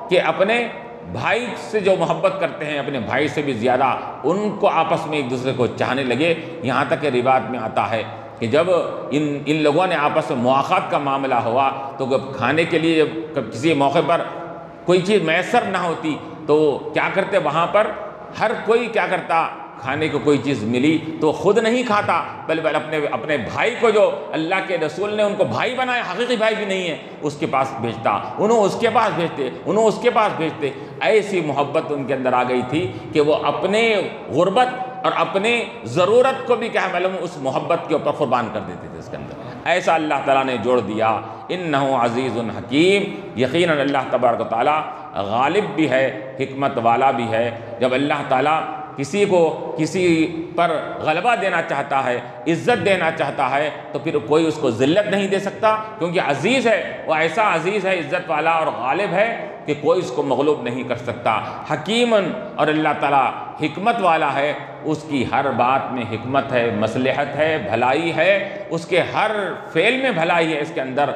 کہ اپنے بھائی سے جو محبت کرتے ہیں اپنے بھائی سے بھی زیادہ ان کو آپس میں ایک دوسرے کو چاہنے لگے، یہاں تک کہ روایت میں آتا ہے کہ جب ان لوگوں نے آپس میں مواخات کا معاملہ ہوا تو جب کھانے کے لیے جب کسی موقع پر کوئی چیز میسر نہ ہوتی تو کیا کرتے، وہاں پر ہر کوئی کیا کرتا، کھانے کو کوئی چیز ملی تو خود نہیں کھاتا بلکہ اپنے بھائی کو، جو اللہ کے رسول نے ان کو بھائی بنایا، حقیقی بھائی بھی نہیں ہے، اس کے پاس بھیجتا، انہوں اس کے پاس بھیجتے، انہوں اس کے پاس بھیجتے۔ ایسی محبت ان کے اندر آ گئی تھی کہ وہ اپنے غربت اور اپنے ضرورت کو بھی کیا معلوم اس محبت کے اوپر قربان کر دیتے تھے اس کے اندر۔ ایسا اللہ تعالیٰ نے جوڑ دیا۔ انہ عزیز حکیم، یقیناً اللہ تبارک و تعالیٰ غالب بھی ہے، حکمت والا بھی ہے۔ جب اللہ تعالیٰ کسی پر غلبہ دینا چاہتا ہے، عزت دینا چاہتا ہے، تو پھر کوئی اس کو ذلت نہیں دے سکتا، کیونکہ عزیز ہے، وہ ایسا عزیز ہے، عزت والا اور غالب ہے کہ کوئی اس کو مغلوب نہیں کر سکتا۔ حکیمن، اور اللہ تعالیٰ حکمت والا ہے، اس کی ہر بات میں حکمت ہے، مصلحت ہے، بھلائی ہے، اس کے ہر فعل میں بھلائی ہے۔ اس کے اندر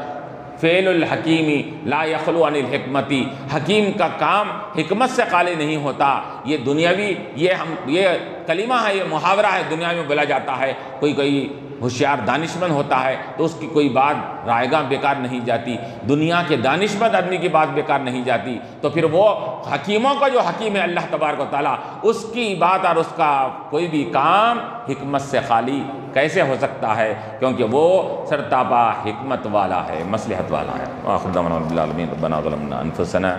فعل الحکیمی لا یخلو عن الحکمتی، حکیم کا کام حکمت سے خالی نہیں ہوتا۔ یہ دنیاوی یہ کلمہ ہے، یہ محاورہ ہے، دنیا میں بولا جاتا ہے۔ کوئی ہوشیار دانشمند ہوتا ہے تو اس کی کوئی بات رائے گاہ بیکار نہیں جاتی، دنیا کے دانشمند آدمی کی بات بیکار نہیں جاتی، تو پھر وہ حکیموں کا جو حکیم ہے اللہ تبارک و تعالیٰ، اس کی بات اور اس کا کوئی بھی کام حکمت سے خالی کیسے ہو سکتا ہے، کیونکہ وہ سرتاپا حکمت والا ہے، مصلحت والا ہے۔ وآخر دعوانا الحمد للہ رب العالمین، ربنا ظلمنا انفسنا